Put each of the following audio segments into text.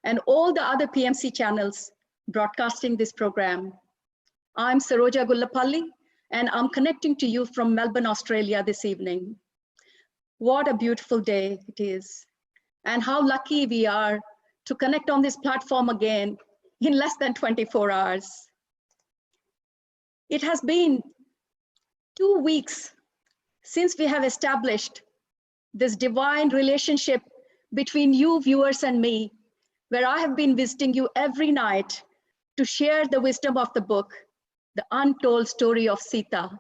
and all the other PMC channels broadcasting this program. I'm Saroja Gullapalli, and I'm connecting to you from Melbourne, Australia this evening. What a beautiful day it is, and how lucky we are to connect on this platform again in less than 24 hours. It has been 2 weeks since we have established this divine relationship between you viewers and me, where I have been visiting you every night to share the wisdom of the book, The Untold Story of Sita,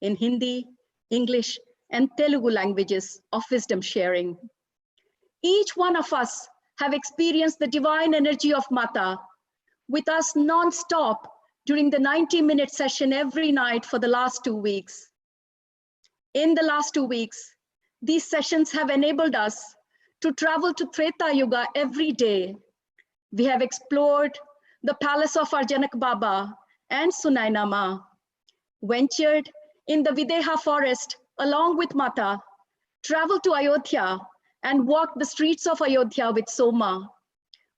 in Hindi, English, and Telugu languages of wisdom sharing. Each one of us have experienced the divine energy of Mata with us non-stop during the 90-minute session every night for the last 2 weeks. In the last 2 weeks, these sessions have enabled us to travel to Treta Yuga every day. We have explored the palace of our Janak Baba and Sunaina Ma, ventured in the Videha forest along with Mata, traveled to Ayodhya and walked the streets of Ayodhya with Soma,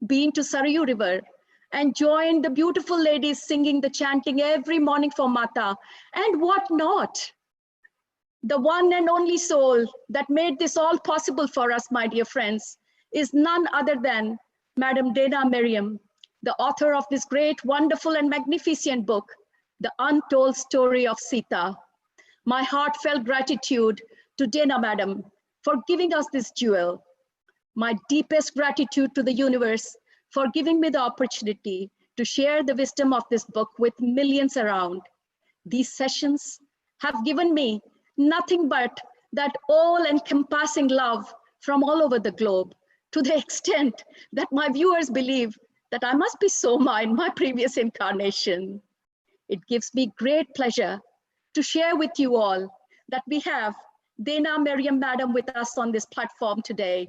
been to Sarayu River and joined the beautiful ladies singing the chanting every morning for Mata, and what not. The one and only soul that made this all possible for us, my dear friends, is none other than Madam Dena Merriam, the author of this great, wonderful, and magnificent book, The Untold Story of Sita. My heartfelt gratitude to Dena Madam for giving us this jewel. My deepest gratitude to the universe for giving me the opportunity to share the wisdom of this book with millions around. These sessions have given me nothing but that all-encompassing love from all over the globe, to the extent that my viewers believe that I must be Soma in my previous incarnation. It gives me great pleasure to share with you all that we have Dena Merriam Madam with us on this platform today.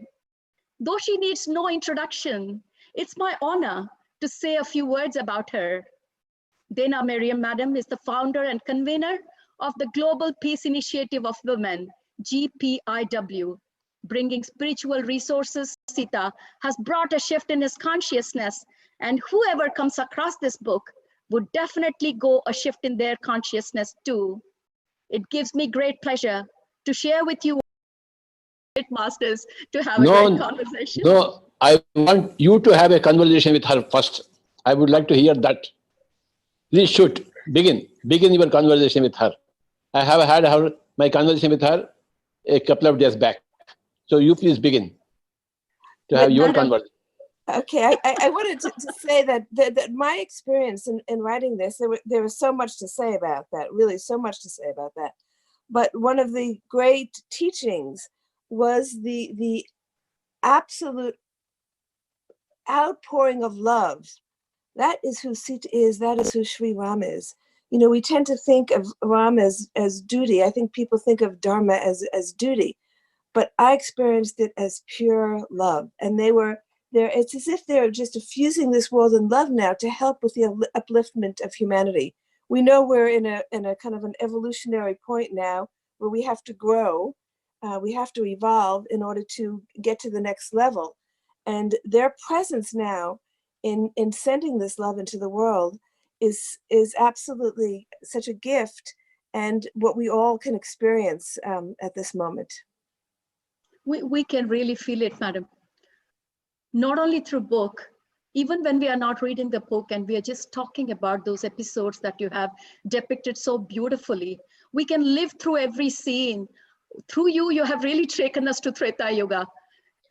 Though she needs no introduction, it's my honor to say a few words about her. Dena Merriam Madam is the founder and convener of the Global Peace Initiative of Women, GPIW. Bringing spiritual resources, Sita has brought a shift in his consciousness, and whoever comes across this book would definitely go a shift in their consciousness too. It gives me great pleasure to share with you, great masters, to have a great conversation. No, I want you to have a conversation with her first. I would like to hear that. Please shoot. Begin your conversation with her. I have had my conversation with her a couple of days back. So you please begin to have your conversation. Okay, I wanted to say that my experience in writing this, there was so much to say about that, really so much to say about that. But one of the great teachings was the absolute outpouring of love. That is who Sita is, that is who Shri Rama is. You know, we tend to think of Rama as duty. I think people think of Dharma as duty, but I experienced it as pure love. And they were there. It's as if they're just diffusing this world in love now to help with the upliftment of humanity. We know we're in a kind of an evolutionary point now where we have to grow, we have to evolve in order to get to the next level. And their presence now in sending this love into the world is absolutely such a gift, and what we all can experience at this moment. We can really feel it, madam. Not only through book, even when we are not reading the book and we are just talking about those episodes that you have depicted so beautifully, we can live through every scene. Through you, you have really taken us to Treta Yuga.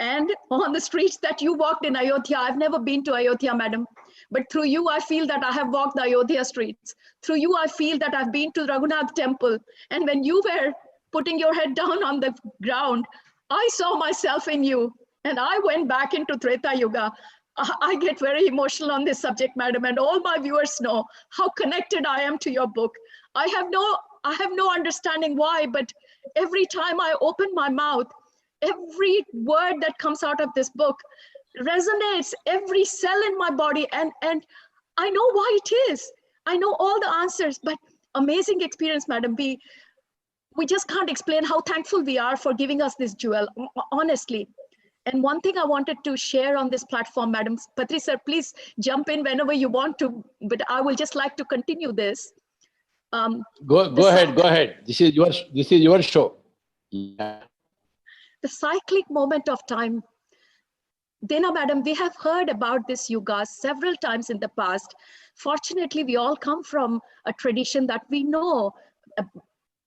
And on the streets that you walked in Ayodhya, I've never been to Ayodhya, madam, but through you, I feel that I have walked the Ayodhya streets. Through you, I feel that I've been to Raghunath temple. And when you were putting your head down on the ground, I saw myself in you, and I went back into Treta Yuga. I get very emotional on this subject, madam, and all my viewers know how connected I am to your book. I have no understanding why, but every time I open my mouth, every word that comes out of this book resonates every cell in my body, and I know why it is. I know all the answers, but amazing experience, madam. We just can't explain how thankful we are for giving us this jewel, honestly. And one thing I wanted to share on this platform, Madam Patriji sir, please jump in whenever you want to, but I will just like to continue this. Go ahead. This is your show. Yeah. The cyclic moment of time. Dena Madam, we have heard about this yuga several times in the past. Fortunately, we all come from a tradition that we know,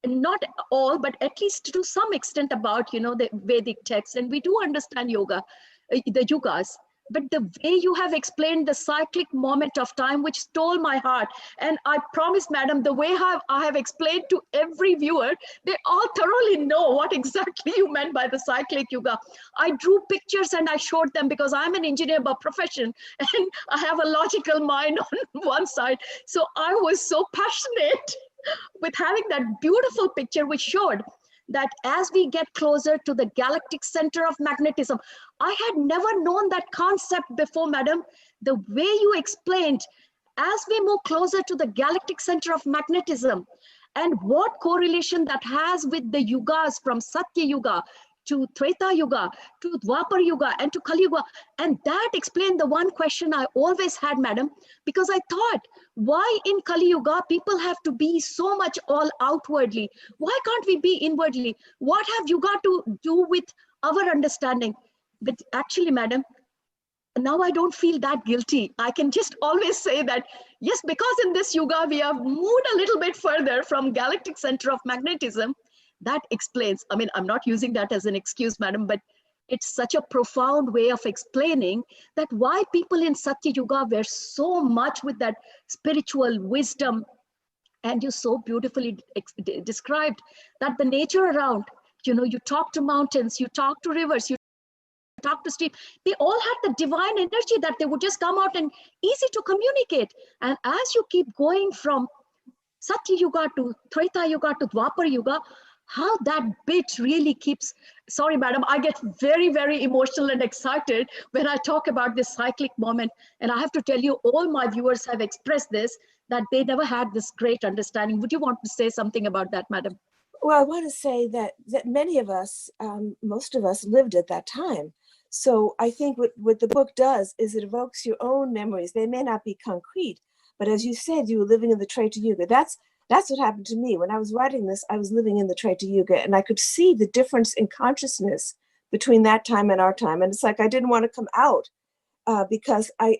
not all, but at least to some extent about, the Vedic text, and we do understand yoga, the yugas. But the way you have explained the cyclic moment of time, which stole my heart, and I promise, Madam, the way I have explained to every viewer, they all thoroughly know what exactly you meant by the cyclic yuga. I drew pictures and I showed them because I'm an engineer by profession and I have a logical mind on one side. So I was so passionate with having that beautiful picture which showed that as we get closer to the galactic center of magnetism, I had never known that concept before, Madam. The way you explained, as we move closer to the galactic center of magnetism, and what correlation that has with the yugas from Satya Yuga to Treta Yuga, to Dwapar Yuga, and to Kali Yuga. And that explained the one question I always had, Madam, because I thought, why in Kali Yuga people have to be so much all outwardly? Why can't we be inwardly? What have you got to do with our understanding? But actually, Madam, now I don't feel that guilty. I can just always say that, yes, because in this yuga, we have moved a little bit further from galactic center of magnetism. That explains, I mean, I'm not using that as an excuse, Madam, but it's such a profound way of explaining that why people in Satya Yuga were so much with that spiritual wisdom. And you so beautifully described that the nature around, you talk to mountains, you talk to rivers, you talk to stream, they all had the divine energy that they would just come out and easy to communicate. And as you keep going from Satya Yuga to Treta Yuga to Dwapar Yuga, how that bit really keeps, sorry, Madam, I get very, very emotional and excited when I talk about this cyclic moment. And I have to tell you, all my viewers have expressed this, that they never had this great understanding. Would you want to say something about that, Madam? Well, I want to say that many of us, most of us lived at that time. So I think what the book does is it evokes your own memories. They may not be concrete, but as you said, you were living in the Treta Yuga. That's what happened to me. When I was writing this, I was living in the Treta Yuga, and I could see the difference in consciousness between that time and our time. And it's like I didn't want to come out because I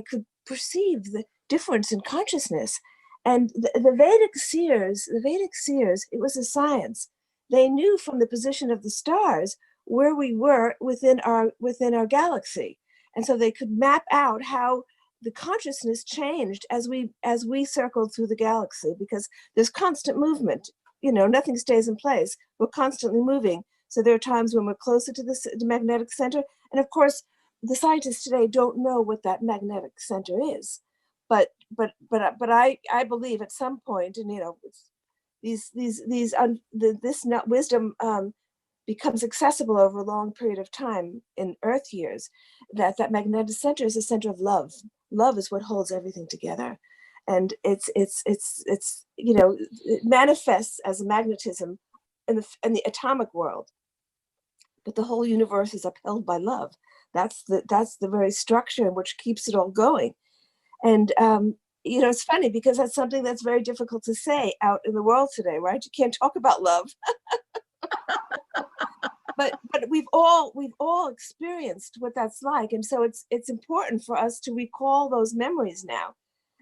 could perceive the difference in consciousness. And the Vedic seers, it was a science. They knew from the position of the stars where we were within our galaxy. And so they could map out how the consciousness changed as we circled through the galaxy, because there's constant movement. Nothing stays in place. We're constantly moving. So there are times when we're closer to the magnetic center. And of course, the scientists today don't know what that magnetic center is. But I believe at some point, and this wisdom becomes accessible over a long period of time in Earth years, that magnetic center is a center of love. Love is what holds everything together, and it manifests as a magnetism in the atomic world, but the whole universe is upheld by love. That's the very structure in which keeps it all going. And it's funny because that's something that's very difficult to say out in the world today, right? You can't talk about love. but we've all experienced what that's like, and so it's important for us to recall those memories now.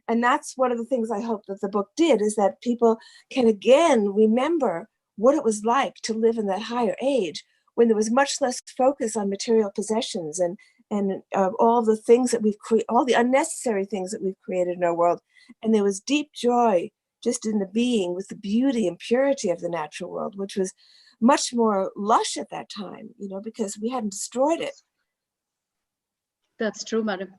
And that's one of the things I hope that the book did, is that people can again remember what it was like to live in that higher age, when there was much less focus on material possessions and all the things that all the unnecessary things that we've created in our world. And there was deep joy just in the being with the beauty and purity of the natural world, which was much more lush at that time, because we hadn't destroyed it. That's true, Madam.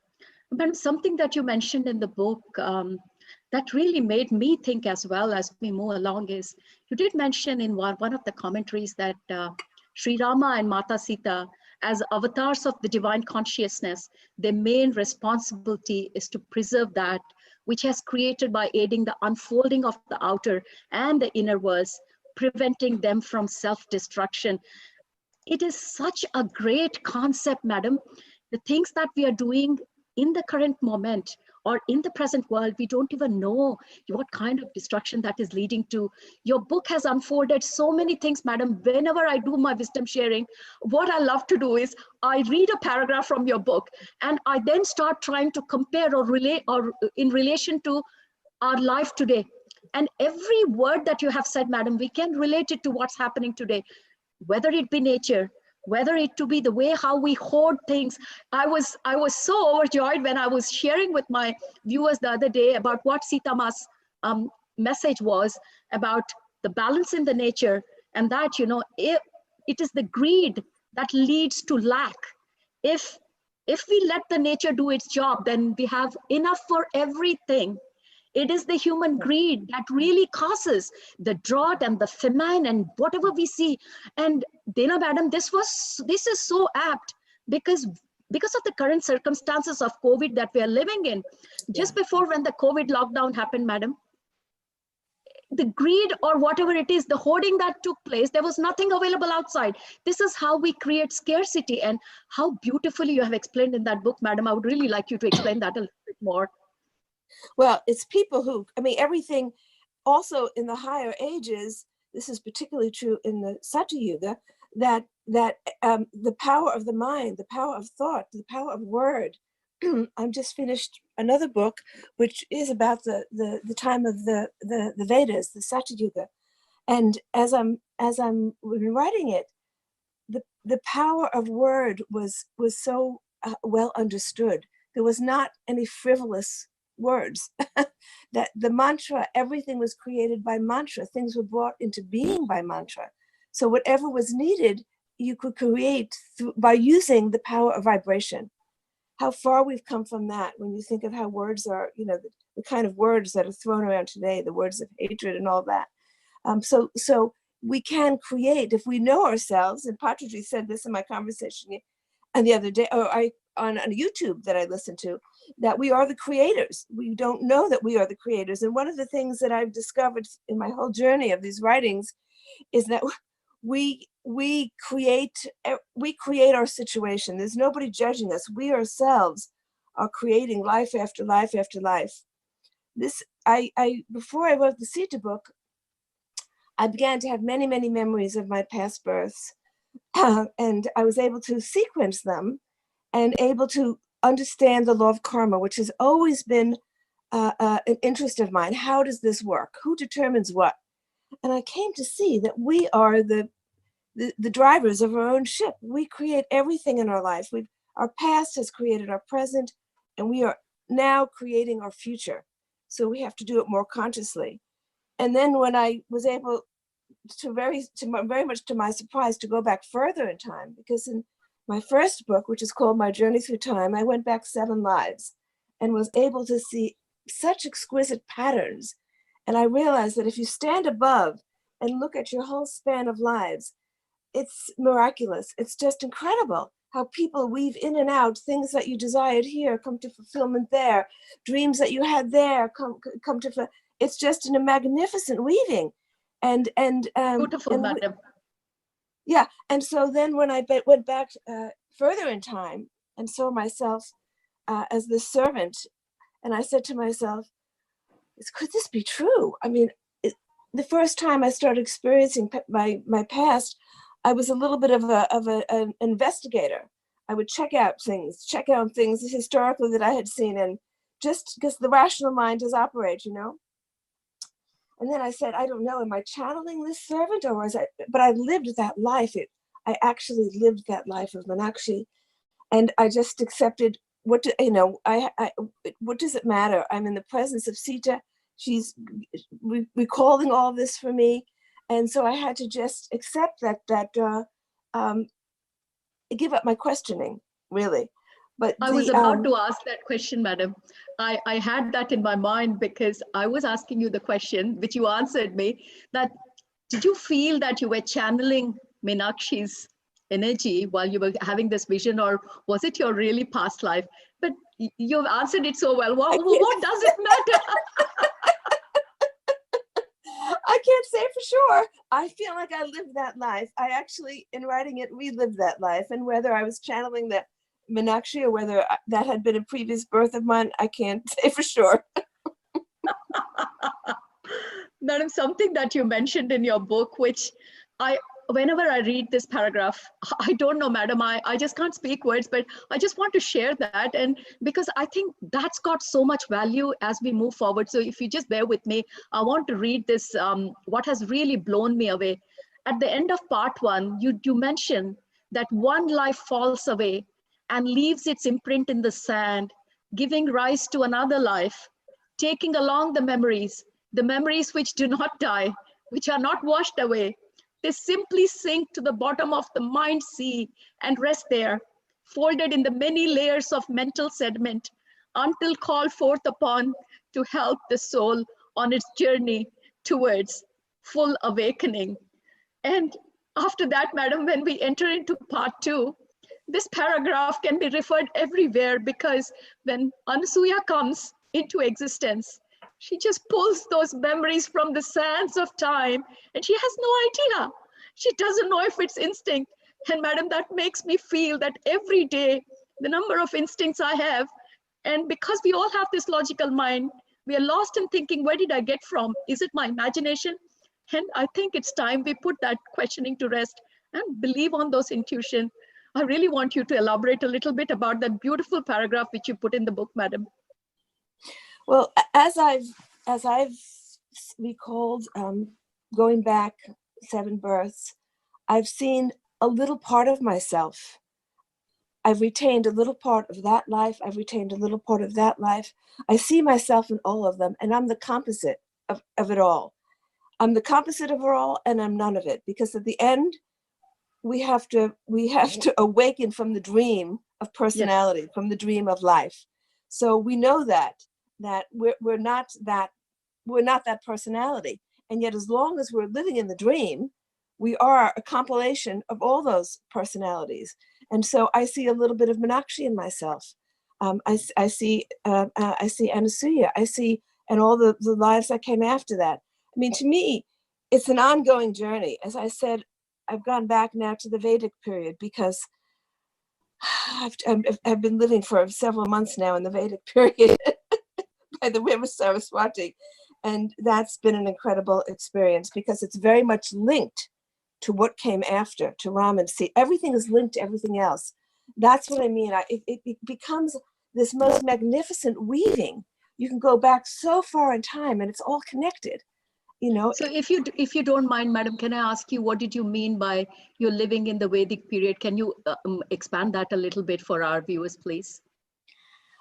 Madam, something that you mentioned in the book that really made me think as well as we move along is, you did mention in one of the commentaries that Shri Rama and Mata Sita, as avatars of the divine consciousness, their main responsibility is to preserve that which has created by aiding the unfolding of the outer and the inner worlds, preventing them from self-destruction. It is such a great concept, madam. The things that we are doing in the current moment or in the present world, we don't even know what kind of destruction that is leading to. Your book has unfolded so many things, madam. Whenever I do my wisdom sharing, what I love to do is I read a paragraph from your book and I then start trying to compare or relate or in relation to our life today. And every word that you have said, madam, we can relate it to what's happening today, whether it be nature, whether it to be the way how we hoard things. I was so overjoyed when I was sharing with my viewers the other day about what Sita Ma's message was about the balance in the nature, and that, you know, it is the greed that leads to lack. If we let the nature do its job, then we have enough for everything. It is the human greed that really causes the drought and the famine and whatever we see. And Dena madam, this is so apt because of the current circumstances of COVID that we are living in. Just before when the COVID lockdown happened, madam, the greed or whatever it is, the hoarding that took place, there was nothing available outside. This is how we create scarcity, and how beautifully you have explained in that book, madam. I would really like you to explain that a little bit more. Well, it's people who, I mean, everything also in the higher ages, this is particularly true in the Satya Yuga, that the power of the mind, the power of thought, the power of word. I'm just finished another book, which is about the time of the Vedas, the Satya Yuga. And as I'm writing it, the power of word was so well understood. There was not any frivolous words. That the mantra, everything was created by mantra. Things were brought into being by mantra. So whatever was needed, you could create by using the power of vibration. How far we've come from that when you think of how words are, you know, the kind of words that are thrown around today, the words of hatred and all that. So we can create if we know ourselves. And Patriji said this in my conversation and the other day, or on YouTube that I listened to, that we are the creators. We don't know that we are the creators. And one of the things that I've discovered in my whole journey of these writings is that we create our situation. There's nobody judging us. We ourselves are creating life after life after life. This before I wrote the Sita book, I began to have many memories of my past births, and I was able to sequence them and able to understand the law of karma, which has always been an interest of mine. How does this work? Who determines what? And I came to see that we are the drivers of our own ship. We create everything in our life. Our past has created our present, and we are now creating our future. So we have to do it more consciously. And then when I was able to very much to my surprise to go back further in time, because in my first book, which is called My Journey Through Time, I went back 7 lives and was able to see such exquisite patterns. And I realized that if you stand above and look at your whole span of lives, it's miraculous. It's just incredible how people weave in and out. Things that you desired here come to fulfillment there. Dreams that you had there come to. It's just in a magnificent weaving, and Beautiful, madam. Yeah, and so then when I went back further in time and saw myself as the servant, and I said to myself, could this be true? I mean, the first time I started experiencing my past, I was a little bit of an investigator. I would check out things historically that I had seen, and just because the rational mind does operate, you know. And then I said, I don't know, am I channeling this servant, or but I lived that life. I actually lived that life of Meenakshi, and I just accepted what does it matter? I'm in the presence of Sita. She's recalling all this for me. And so I had to just accept give up my questioning, really. But I was about to ask that question, madam. I had that in my mind because I was asking you the question, which you answered me, that did you feel that you were channeling Meenakshi's energy while you were having this vision, or was it your really past life? But you've answered it so well. What does it matter? I can't say for sure. I feel like I lived that life. I actually, in writing it, relived that life. And whether I was channeling the Meenakshi or whether that had been a previous birth of mine, I can't say for sure. Madam, something that you mentioned in your book, which whenever I read this paragraph, I don't know, madam, I just can't speak words, but I just want to share that. And because I think that's got so much value as we move forward. So if you just bear with me, I want to read this, what has really blown me away. At the end of part 1, you mention that one life falls away and leaves its imprint in the sand, giving rise to another life, taking along the memories which do not die, which are not washed away. They simply sink to the bottom of the mind sea and rest there, folded in the many layers of mental sediment, until called forth upon to help the soul on its journey towards full awakening. And after that, madam, when we enter into part 2, this paragraph can be referred everywhere, because when Anasuya comes into existence, she just pulls those memories from the sands of time, and she has no idea. She doesn't know if it's instinct. And madam, that makes me feel that every day, the number of instincts I have, and because we all have this logical mind, we are lost in thinking, where did I get from? Is it my imagination? And I think it's time we put that questioning to rest and believe on those intuitions. I really want you to elaborate a little bit about that beautiful paragraph which you put in the book, madam. Well, as I've recalled, going back 7 births, I've seen a little part of myself. I've retained a little part of that life. I've retained a little part of that life. I see myself in all of them, and I'm the composite of it all. I'm the composite of it all, and I'm none of it, because at the end, we have to awaken from the dream of personality, yes, from the dream of life. So we know that we're not that personality, and yet as long as we're living in the dream, we are a compilation of all those personalities. And so I see a little bit of Meenakshi in myself. I see Anasuya. I see, and all the lives that came after that. I mean, to me, it's an ongoing journey. As I said, I've gone back now to the Vedic period because I've been living for several months now in the Vedic period by the river Saraswati. And that's been an incredible experience because it's very much linked to what came after, to Rama and Sita. Everything is linked to everything else. That's what I mean. It becomes this most magnificent weaving. You can go back so far in time and it's all connected. You know. So if you don't mind, madam, can I ask you, what did you mean by you're living in the Vedic period? Can you expand that a little bit for our viewers, please?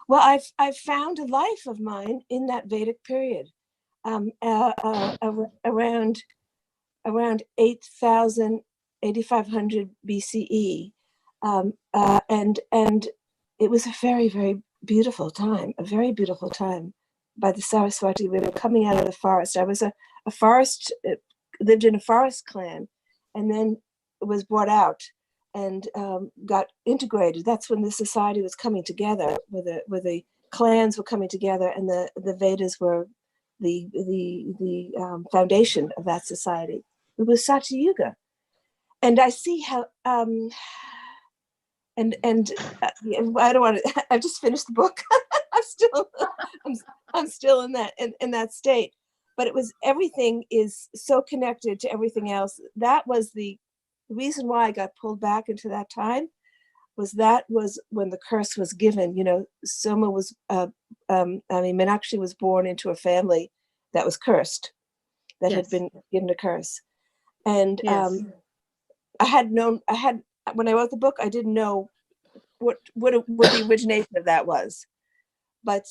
Well, I've found a life of mine in that Vedic period, around 8,500 BCE, and it was a very, very beautiful time, by the Saraswati River, coming out of the forest. I was a forest, lived in a forest clan, and then was brought out and got integrated. That's when the society was coming together, where the clans were coming together, and the Vedas were the foundation of that society. It was Satya Yuga, and I see how and I don't want to. I've just finished the book. I'm still in that state, but it was, everything is so connected to everything else. That was the reason why I got pulled back into that time. That was when the curse was given. You know, Soma was Meenakshi was born into a family that was cursed, that had been given a curse. And when I wrote the book, I didn't know what the origination of that was. But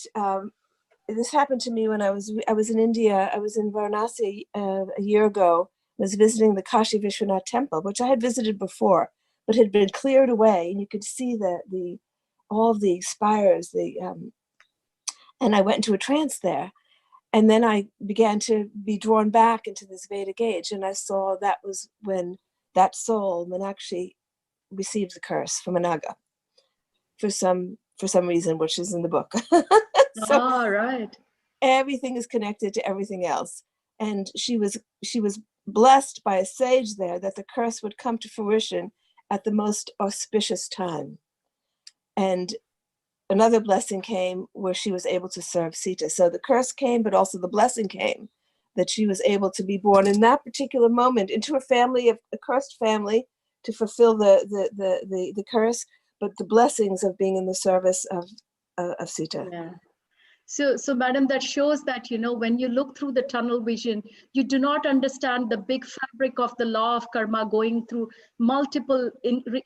this happened to me when I was in India. I was in Varanasi a year ago. I was visiting the Kashi Vishwanath temple, which I had visited before, but had been cleared away, and you could see all of the spires. And I went into a trance there. And then I began to be drawn back into this Vedic age, and I saw that was when that soul, Meenakshi, received the curse from a Naga for some reason, which is in the book. So right. Everything is connected to everything else. and she was blessed by a sage there that the curse would come to fruition at the most auspicious time. And another blessing came where she was able to serve Sita. So the curse came, but also the blessing came, that she was able to be born in that particular moment into a family, a cursed family, to fulfill the curse, but the blessings of being in the service of Sita. Yeah. So, madam, that shows that, when you look through the tunnel vision, you do not understand the big fabric of the law of karma going through multiple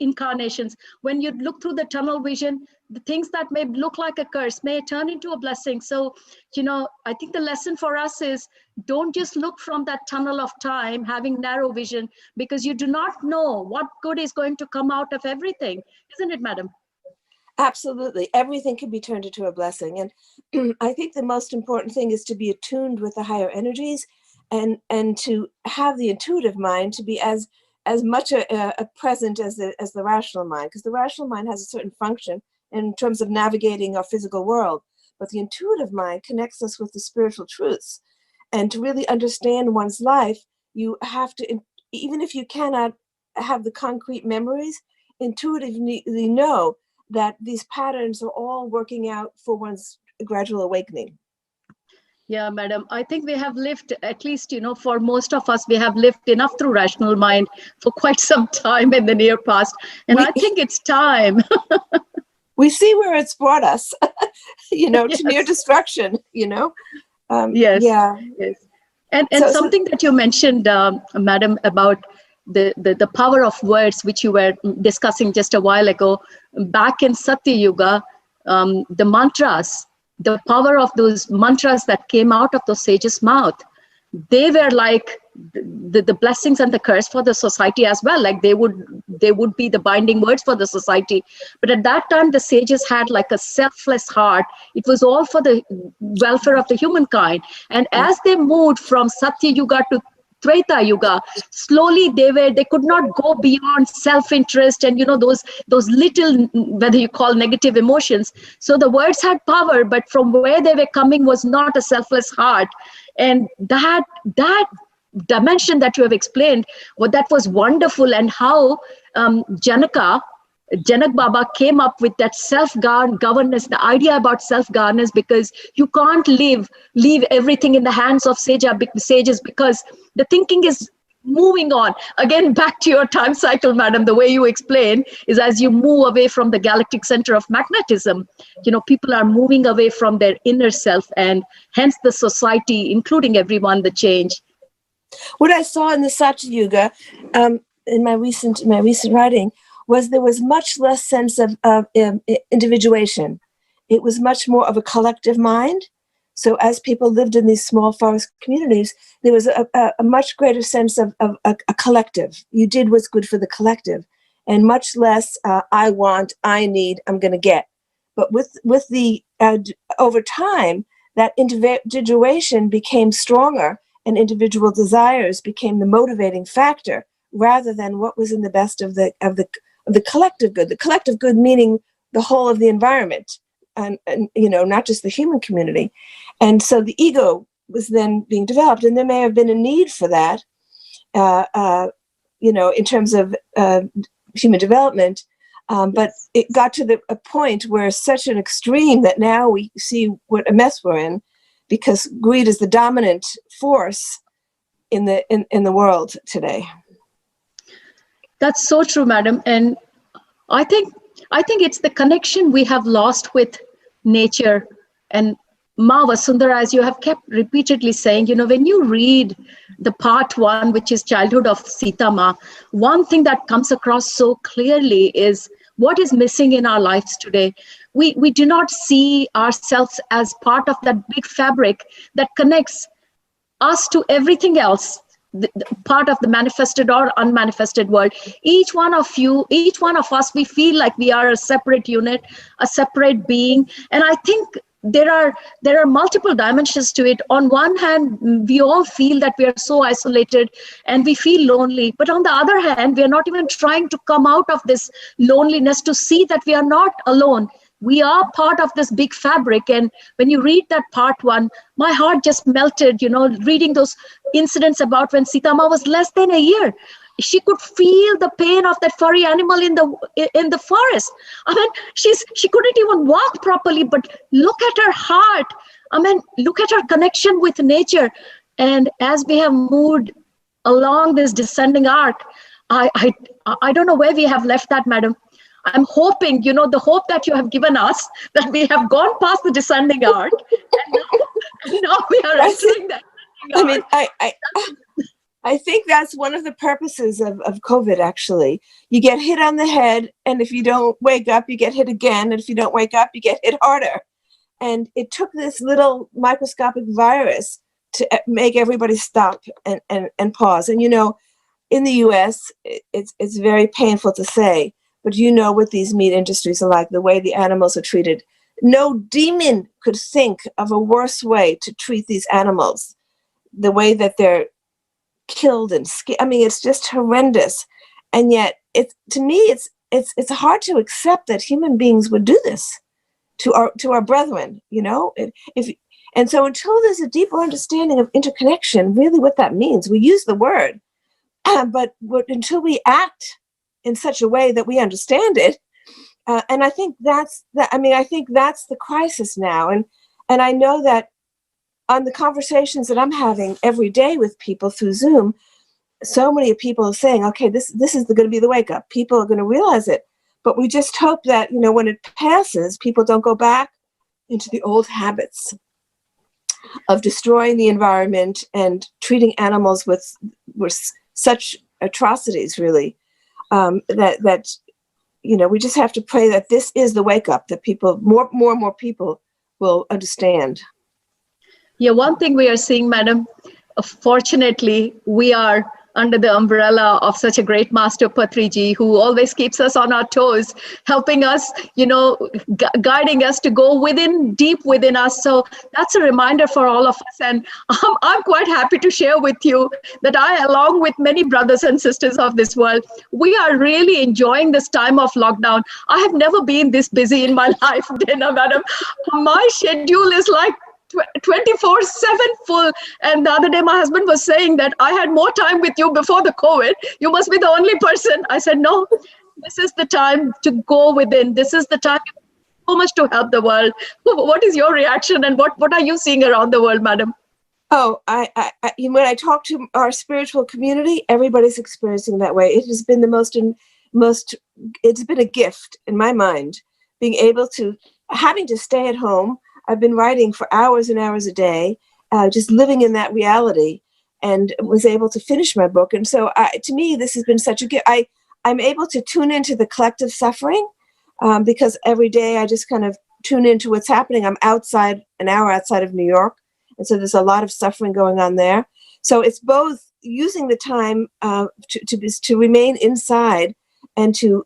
incarnations. When you look through the tunnel vision, the things that may look like a curse may turn into a blessing. So, I think the lesson for us is, don't just look from that tunnel of time, having narrow vision, because you do not know what good is going to come out of everything. Isn't it, madam? Absolutely. Everything can be turned into a blessing. And I think the most important thing is to be attuned with the higher energies, and to have the intuitive mind to be as much a present as the rational mind, because the rational mind has a certain function in terms of navigating our physical world. But the intuitive mind connects us with the spiritual truths. And to really understand one's life, you have to, even if you cannot have the concrete memories, intuitively know that these patterns are all working out for one's gradual awakening. Yeah, madam. I think we have lived, at least, for most of us, we have lived enough through rational mind for quite some time in the near past. And I think it's time. We see where it's brought us, Yes. to near destruction, Yes. Yeah. Yes. And something that you mentioned, madam, about the power of words, which you were discussing just a while ago, back in Satya Yuga, the mantras, the power of those mantras that came out of those sages' mouth, they were like the blessings and the curse for the society as well. Like they would be the binding words for the society. But at that time, the sages had like a selfless heart. It was all for the welfare of the humankind. And as they moved from Satya Yuga to Treta Yuga, slowly they could not go beyond self-interest and those little, whether you call negative emotions. So the words had power, but from where they were coming was not a selfless heart. And that dimension that you have explained, that was wonderful. And how Janak Baba came up with that self-governance, the idea about self-governance, because you can't leave everything in the hands of sages, because the thinking is moving on. Again, back to your time cycle, madam, the way you explain is, as you move away from the galactic center of magnetism, people are moving away from their inner self, and hence the society, including everyone, the change. What I saw in the Satya Yuga, in my recent writing, was there was much less sense of individuation. It was much more of a collective mind. So as people lived in these small forest communities, there was a much greater sense of a collective. You did what's good for the collective, and much less I want, I need, I'm going to get. But with the over time, that individuation became stronger, and individual desires became the motivating factor, rather than what was in the best of the collective good. The collective good meaning the whole of the environment, and not just the human community. And so the ego was then being developed, and there may have been a need for that, in terms of human development. But it got to a point where such an extreme that now we see what a mess we're in, because greed is the dominant force in the world today. That's so true, madam. And I think it's the connection we have lost with nature. And Ma Vasundhara, as you have kept repeatedly saying, when you read the part 1, which is childhood of Sita Ma, one thing that comes across so clearly is what is missing in our lives today. We do not see ourselves as part of that big fabric that connects us to everything else, the part of the manifested or unmanifested world. Each one of us, we feel like we are a separate unit, a separate being. And I think there are multiple dimensions to it. On one hand, we all feel that we are so isolated and we feel lonely. But on the other hand, we are not even trying to come out of this loneliness to see that we are not alone. We are part of this big fabric. And when you read that part 1, my heart just melted, reading those incidents about when Sita Ma was less than a year. She could feel the pain of that furry animal in the forest. I mean, she couldn't even walk properly, but look at her heart. I mean, look at her connection with nature. And as we have moved along this descending arc, I don't know where we have left that, madam. I'm hoping, the hope that you have given us, that we have gone past the descending arc, and now we are entering that. I mean, I think that's one of the purposes of COVID, actually. You get hit on the head, and if you don't wake up, you get hit again. And if you don't wake up, you get hit harder. And it took this little microscopic virus to make everybody stop and pause. And, in the US, it's very painful to say, but what these meat industries are like, the way the animals are treated. No demon could think of a worse way to treat these animals, the way that they're killed and I mean, it's just horrendous. And yet, to me, it's hard to accept that human beings would do this to our brethren, and so until there's a deeper understanding of interconnection, really what that means, we use the word, but until we act in such a way that we understand it, and I think that's the crisis now, and I know that on the conversations that I'm having every day with people through Zoom, so many people are saying, okay, this is going to be the wake up. People are going to realize it, but we just hope that when it passes, people don't go back into the old habits of destroying the environment and treating animals with such atrocities, really, that we just have to pray that this is the wake up, that people, more and more people will understand. Yeah, one thing we are seeing, madam, fortunately, we are under the umbrella of such a great master, Patriji, who always keeps us on our toes, helping us, guiding us to go deep within us. So that's a reminder for all of us. And I'm quite happy to share with you that I, along with many brothers and sisters of this world, we are really enjoying this time of lockdown. I have never been this busy in my life, Dena madam. My schedule is like 24/7 full. And the other day, my husband was saying that I had more time with you before the COVID. You must be the only person. I said, no, this is the time to go within. This is the time so much to help the world. What is your reaction, and what are you seeing around the world, madam? Oh, when I talk to our spiritual community, everybody's experiencing that way. It has been it's been a gift in my mind, being able to, having to stay at home. I've been writing for hours and hours a day, just living in that reality, and was able to finish my book. And so to me, this has been such a gift. I'm able to tune into the collective suffering because every day I just kind of tune into what's happening. I'm an hour outside of New York. And so there's a lot of suffering going on there. So it's both using the time to remain inside and to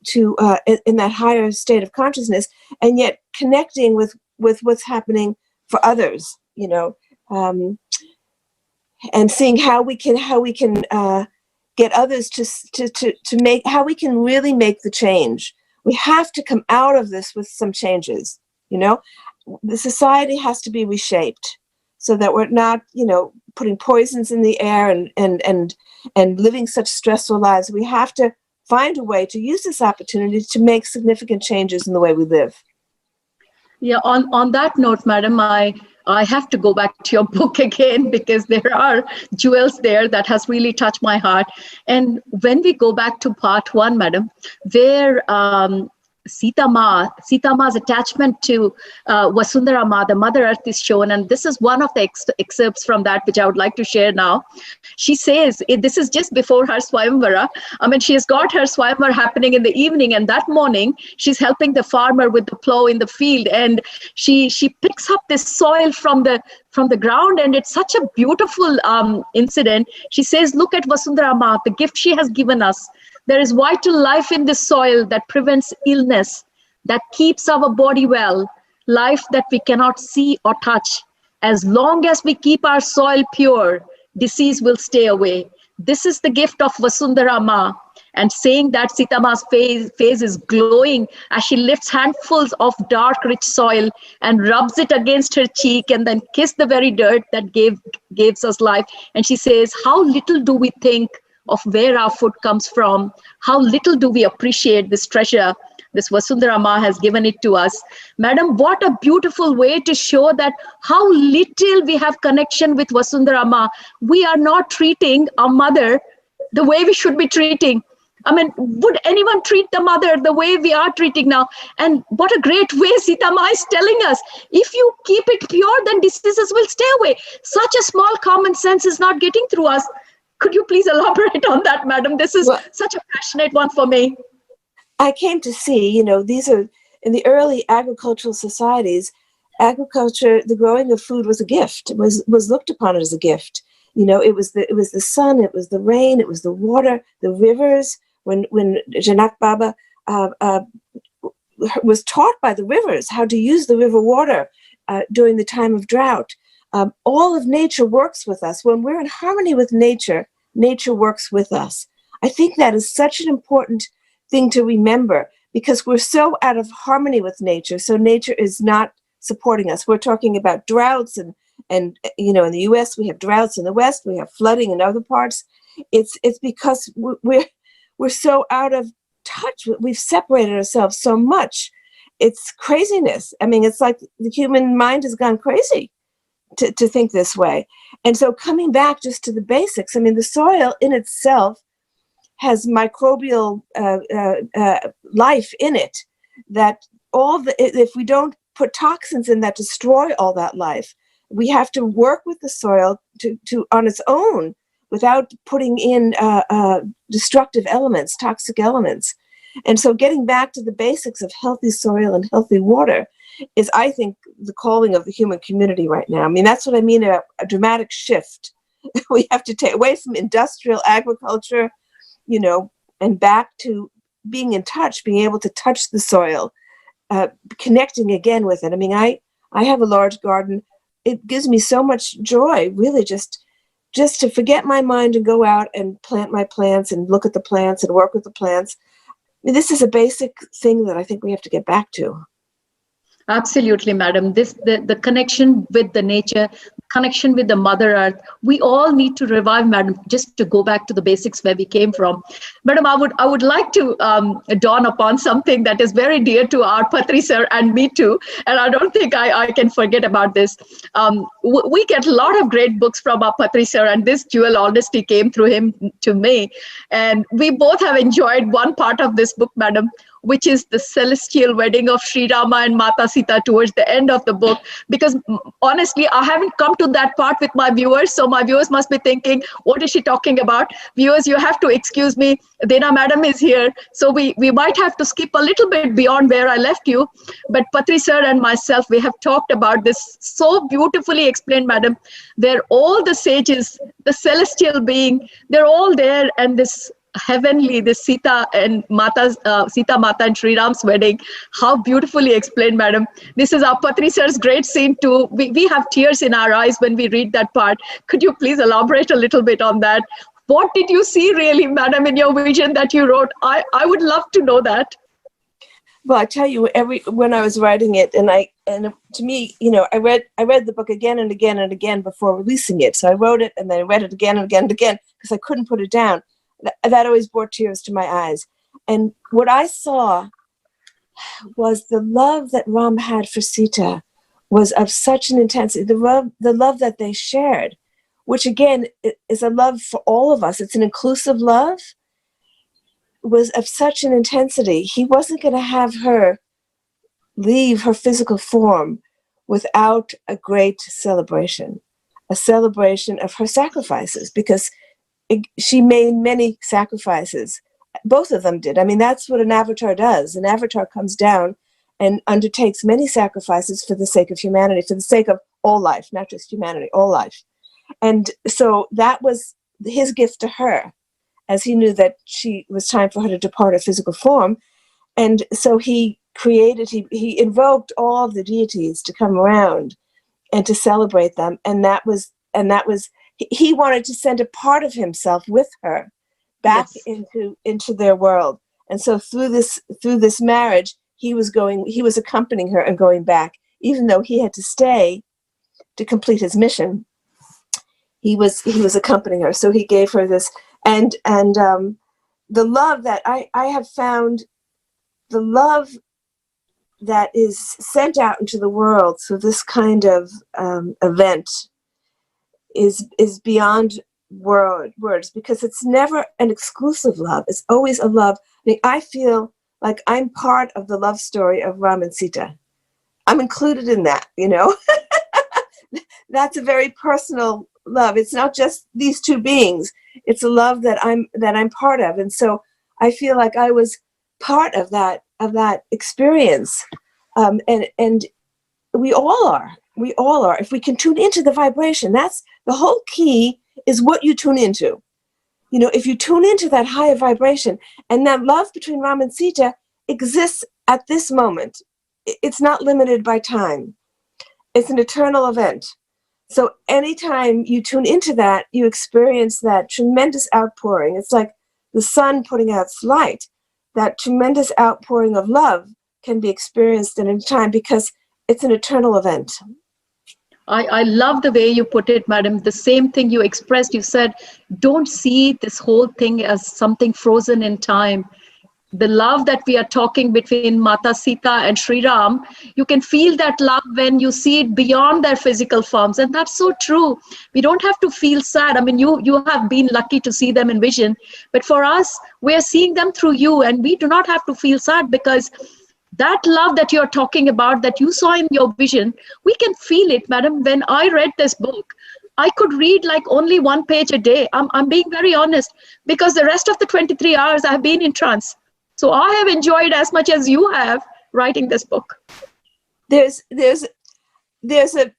in that higher state of consciousness, and yet connecting with what's happening for others, and seeing how we can get others to make, how we can really make the change. We have to come out of this with some changes. The society has to be reshaped so that we're not, putting poisons in the air and living such stressful lives. We have to find a way to use this opportunity to make significant changes in the way we live. Yeah, on that note, madam, I have to go back to your book again, because there are jewels there that has really touched my heart. And when we go back to part 1, madam, where Sita Ma's attachment to Vasundhara Ma, the Mother Earth, is shown. And this is one of the excerpts from that, which I would like to share now. She says, this is just before her Swayamvara. I mean, she has got her Swayamvara happening in the evening, and that morning, she's helping the farmer with the plow in the field. And she picks up this soil from the ground, and it's such a beautiful incident. She says, look at Vasundhara Ma, the gift she has given us. There is vital life in this soil that prevents illness, that keeps our body well, life that we cannot see or touch. As long as we keep our soil pure, disease will stay away. This is the gift of Vasundhara Ma. and saying that Sita Ma's face is glowing as she lifts handfuls of dark, rich soil and rubs it against her cheek and then kiss the very dirt that gives us life. And she says, how little do we think of where our food comes from? How little do we appreciate this treasure this Vasundhara Ma has given it to us. Madam, what a beautiful way to show that how little we have connection with Vasundhara Ma. We are not treating our mother the way we should be treating. I mean, would anyone treat the mother the way we are treating now? And what a great way Sita Ma is telling us. If you keep it pure, then diseases will stay away. Such a small common sense is not getting through us. Could you please elaborate on that, madam? This is such a passionate one for me. I came to see, these are in the early agricultural societies, agriculture, the growing of food was a gift. It was looked upon as a gift. It was the sun, it was the rain, it was the water, the rivers. When Janak Baba was taught by the rivers how to use the river water during the time of drought. All of nature works with us. When we're in harmony with nature, nature works with us. I think that is such an important thing to remember, because we're so out of harmony with nature. So nature is not supporting us. We're talking about droughts and in the US we have droughts, in the West we have flooding in other parts. It's because we're so out of touch. We've separated ourselves so much. It's craziness. I mean, it's like the human mind has gone crazy to think this way. And so coming back just to the basics, I mean, the soil in itself has microbial life in it, that if we don't put toxins in that destroy all that life, we have to work with the soil to on its own without putting in destructive elements, toxic elements. And so getting back to the basics of healthy soil and healthy water is, I think, the calling of the human community right now. I mean, that's what I mean, a dramatic shift. We have to take away from industrial agriculture, and back to being in touch, being able to touch the soil, connecting again with it. I mean, I have a large garden. It gives me so much joy, really, just to forget my mind and go out and plant my plants and look at the plants and work with the plants. I mean, this is a basic thing that I think we have to get back to. Absolutely, madam. The connection with the nature, connection with the Mother Earth, we all need to revive, madam, just to go back to the basics where we came from. Madam, I would like to dawn upon something that is very dear to our Patri sir and me too, and I don't think I can forget about this. We get a lot of great books from our Patri sir, and this Jewel Honesty came through him to me, and we both have enjoyed one part of this book, madam, which is the celestial wedding of Shri Rama and Mata Sita towards the end of the book. Because honestly, I haven't come to that part with my viewers, so my viewers must be thinking, what is she talking about? Viewers, you have to excuse me. Dena Madam is here, so we might have to skip a little bit beyond where I left you. But Patri sir and myself, we have talked about this so beautifully explained, madam. They're all the sages, the celestial being, they're all there, and this heavenly, this Sita and Sita Mata and Sri Ram's wedding. How beautifully explained, madam. This is our Patri sir's great scene too. We have tears in our eyes when we read that part. Could you please elaborate a little bit on that? What did you see really, madam, in your vision that you wrote? I would love to know that. Well, I tell you, when I was writing it, and to me, I read the book again and again and again before releasing it. So I wrote it and then I read it again and again and again because I couldn't put it down. That always brought tears to my eyes. And what I saw was the love that Ram had for Sita was of such an intensity, the love that they shared, which again is a love for all of us. It's an inclusive love, was of such an intensity. He wasn't going to have her leave her physical form without a great celebration, a celebration of her sacrifices, because she made many sacrifices. Both of them did. I mean, that's what an avatar does. An avatar comes down and undertakes many sacrifices for the sake of humanity, for the sake of all life, not just humanity, all life. And so that was his gift to her, as he knew that it was time for her to depart her physical form. And so he invoked all of the deities to come around and to celebrate them. And that was he wanted to send a part of himself with her back Yes. into their world. And so through this marriage, he was accompanying her and going back, even though he had to stay to complete his mission. He was accompanying her. So he gave her this, and the love that I have found, the love that is sent out into the world through this kind of event is beyond words, because it's never an exclusive love. It's always a love. I mean, I feel like I'm part of the love story of Ram and Sita. I'm included in that, you know. That's a very personal love. It's not just these two beings. It's a love that I'm part of. And so I feel like I was part of that experience. And we all are. We all are. If we can tune into the vibration, that's the whole key, is what you tune into. You know, if you tune into that higher vibration, and that love between Ram and Sita exists at this moment. It's not limited by time. It's an eternal event. So anytime you tune into that, you experience that tremendous outpouring. It's like the sun putting out its light. That tremendous outpouring of love can be experienced at any time, because it's an eternal event. I love the way you put it, madam. The same thing you expressed. You said, don't see this whole thing as something frozen in time. The love that we are talking between Mata Sita and Shri Ram, you can feel that love when you see it beyond their physical forms. And that's so true. We don't have to feel sad. I mean, you have been lucky to see them in vision. But for us, we are seeing them through you. And we do not have to feel sad, because that love that you're talking about, that you saw in your vision, we can feel it, madam. When I read this book, I could read like only one page a day. I'm being very honest, because the rest of the 23 hours I've been in trance. So I have enjoyed as much as you have writing this book. There's a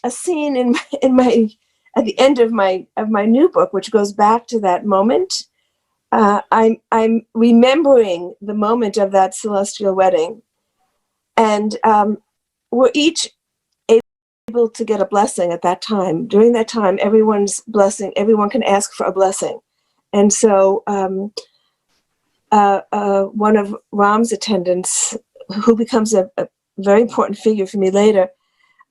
scene in my at the end of my new book, which goes back to that moment. I'm remembering the moment of that celestial wedding, and we're each able to get a blessing at that time. During that time, everyone's blessing. Everyone can ask for a blessing, and so one of Ram's attendants, who becomes a very important figure for me later,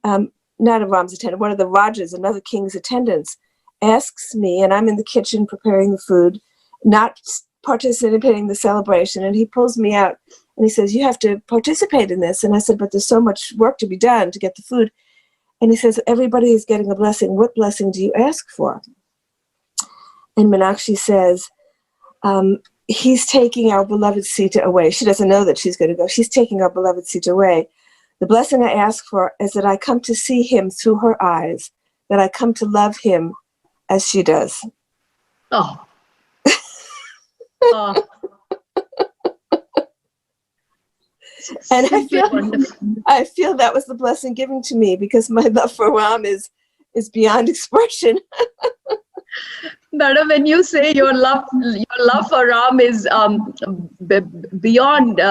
not a Ram's attendant, one of the Rajas, another king's attendants, asks me, and I'm in the kitchen preparing the food, not participating in the celebration, and he pulls me out and he says, you have to participate in this. And I said, but there's so much work to be done to get the food. And he says, everybody is getting a blessing. What blessing do you ask for? And Meenakshi says, he's taking our beloved Sita away. She doesn't know that she's going to go. She's taking our beloved Sita away. The blessing I ask for is that I come to see him through her eyes, that I come to love him as she does. Oh. Oh. And I feel that was the blessing given to me, because my love for Ram is beyond expression. Madam, when you say your love for Ram is beyond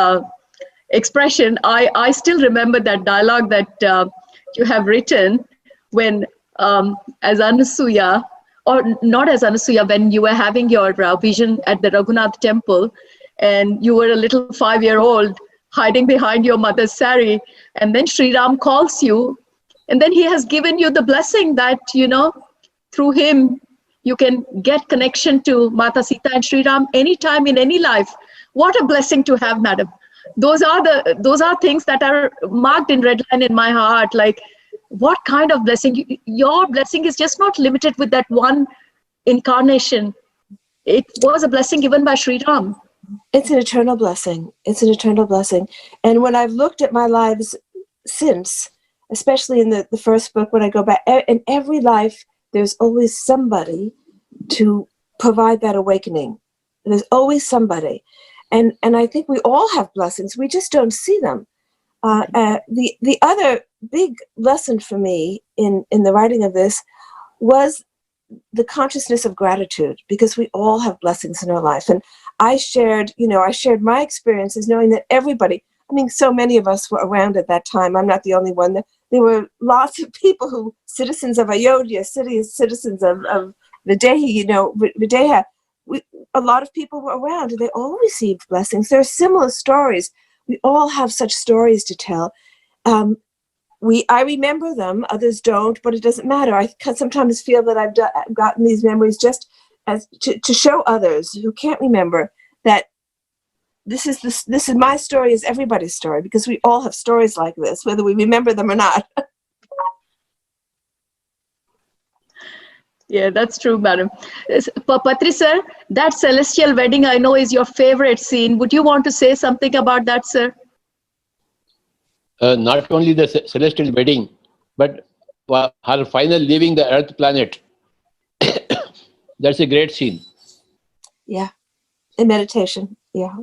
expression, I still remember that dialogue that you have written when, as Anasuya, or not as Anasuya, when you were having your vision at the Raghunath temple, and you were a little 5-year-old hiding behind your mother's sari, and then Shri Ram calls you, and then he has given you the blessing that, you know, through him, you can get connection to Mata Sita and Shri Ram anytime in any life. What a blessing to have, madam. Those are things that are marked in red line in my heart. Like, what kind of blessing? Your blessing is just not limited with that one incarnation. It was a blessing given by Shri Ram. It's an eternal blessing. It's an eternal blessing. And when I've looked at my lives since, especially in the first book, when I go back, in every life, there's always somebody to provide that awakening. There's always somebody. And I think we all have blessings. We just don't see them. The other big lesson for me in the writing of this was the consciousness of gratitude, because we all have blessings in our life. And I shared my experiences, knowing that everybody, I mean, so many of us were around at that time. I'm not the only one. There were lots of people citizens of Ayodhya, citizens of Videha, Videha, a lot of people were around, and they all received blessings. There are similar stories. We all have such stories to tell. I remember them, others don't, but it doesn't matter. I sometimes feel that I've gotten these memories just as to show others who can't remember that this is my story is everybody's story, because we all have stories like this, whether we remember them or not. Yeah, that's true, madam. Patri sir, that celestial wedding I know is your favorite scene. Would you want to say something about that, sir? Not only the celestial wedding, but her final leaving the Earth planet. That's a great scene. Yeah, in meditation. Yeah.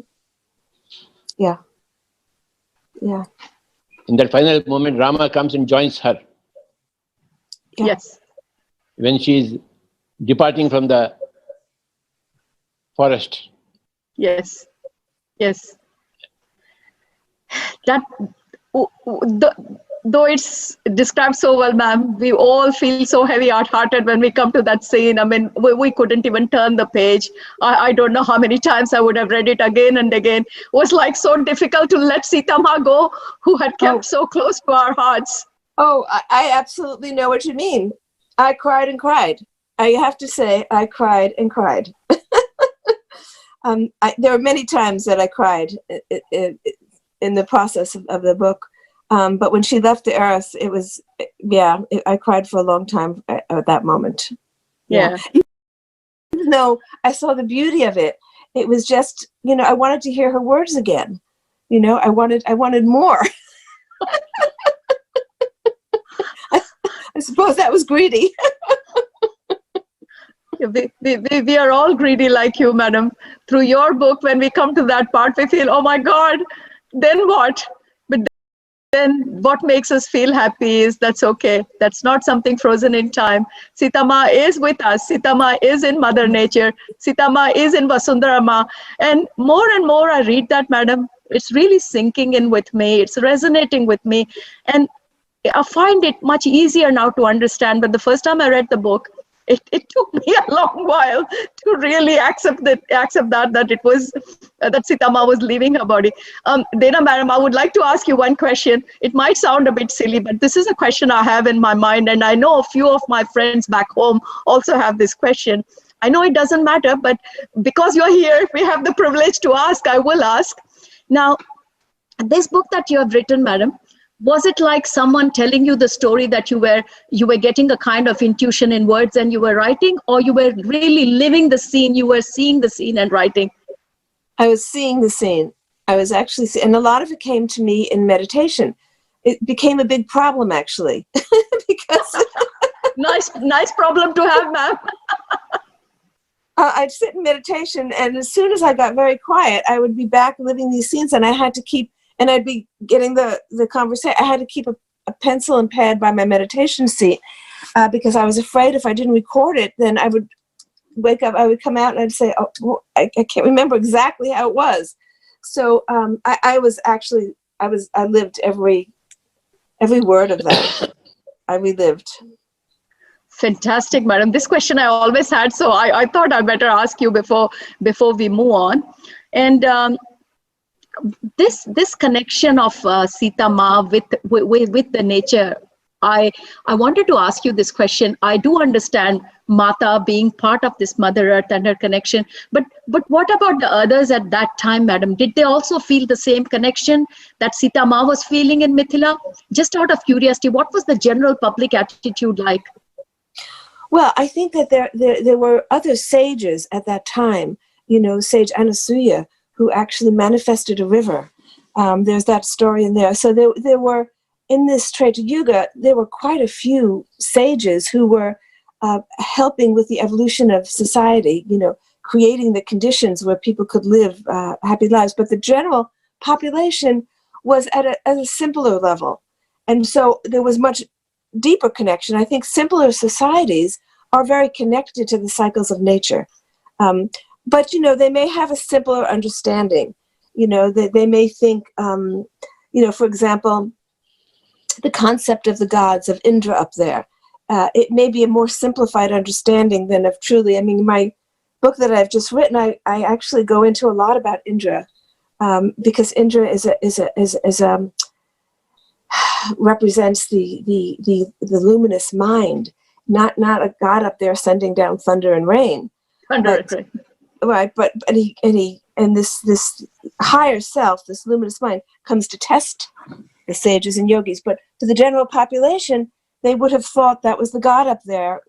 In that final moment, Rama comes and joins her. Yeah. Yes. When she is departing from the forest. Yes. That, though it's described so well, ma'am, we all feel so heavy-hearted when we come to that scene. I mean, we couldn't even turn the page. I don't know how many times I would have read it again and again. It was like so difficult to let Sita Ma go, who had kept so close to our hearts. Oh, I absolutely know what you mean. I cried and cried. I have to say, I cried and cried. There were many times that I cried in the process of the book. But when she left the earth, it was, I cried for a long time at that moment. Yeah. Even though I saw the beauty of it, it was just, I wanted to hear her words again. I wanted more. I suppose that was greedy. We are all greedy like you, madam. Through your book, when we come to that part, we feel, oh my God, then what? But then what makes us feel happy is that's okay. That's not something frozen in time. Sita Ma is with us. Sita Ma is in Mother Nature. Sita Ma is in Vasundhara Ma. And more I read that, madam, it's really sinking in with me. It's resonating with me. And I find it much easier now to understand. But the first time I read the book, it took me a long while to really accept that it was that Sita Ma was leaving her body. Dena Merriam, I would like to ask you one question. It might sound a bit silly, but this is a question I have in my mind, and I know a few of my friends back home also have this question. I know it doesn't matter, but because you're here, we have the privilege to ask. I will ask. Now, this book that you have written, madam, was it like someone telling you the story that you were getting a kind of intuition in words and you were writing, or you were really living the scene, you were seeing the scene and writing? I was seeing the scene. I was actually seeing, and a lot of it came to me in meditation. It became a big problem, actually, because nice problem to have, ma'am. I'd sit in meditation, and as soon as I got very quiet, I would be back living these scenes, and I had to keep. And I'd be getting the conversation. I had to keep a pencil and pad by my meditation seat because I was afraid if I didn't record it, then I would wake up, I would come out and I'd say, oh, well, I can't remember exactly how it was. So I lived every word of that. I relived. Fantastic, madam. This question I always had, so I thought I'd better ask you before we move on. And this connection of Sita Ma with the nature, I wanted to ask you this question. I do understand Mata being part of this Mother Earth and her connection, but what about the others at that time, madam? Did they also feel the same connection that Sita Ma was feeling in Mithila? Just out of curiosity, what was the general public attitude like? Well, I think that there were other sages at that time, Sage Anasuya, who actually manifested a river. There's that story in there. So there were, in this Treta Yuga, there were quite a few sages who were helping with the evolution of society, creating the conditions where people could live happy lives. But the general population was at a simpler level. And so there was much deeper connection. I think simpler societies are very connected to the cycles of nature. But, they may have a simpler understanding. They may think, for example, the concept of the gods of Indra up there. It may be a more simplified understanding than of truly, book that I've just written, I actually go into a lot about Indra, because Indra represents the luminous mind, not a god up there sending down thunder and rain. But this higher self, this luminous mind, comes to test the sages and yogis. But to the general population, they would have thought that was the god up there,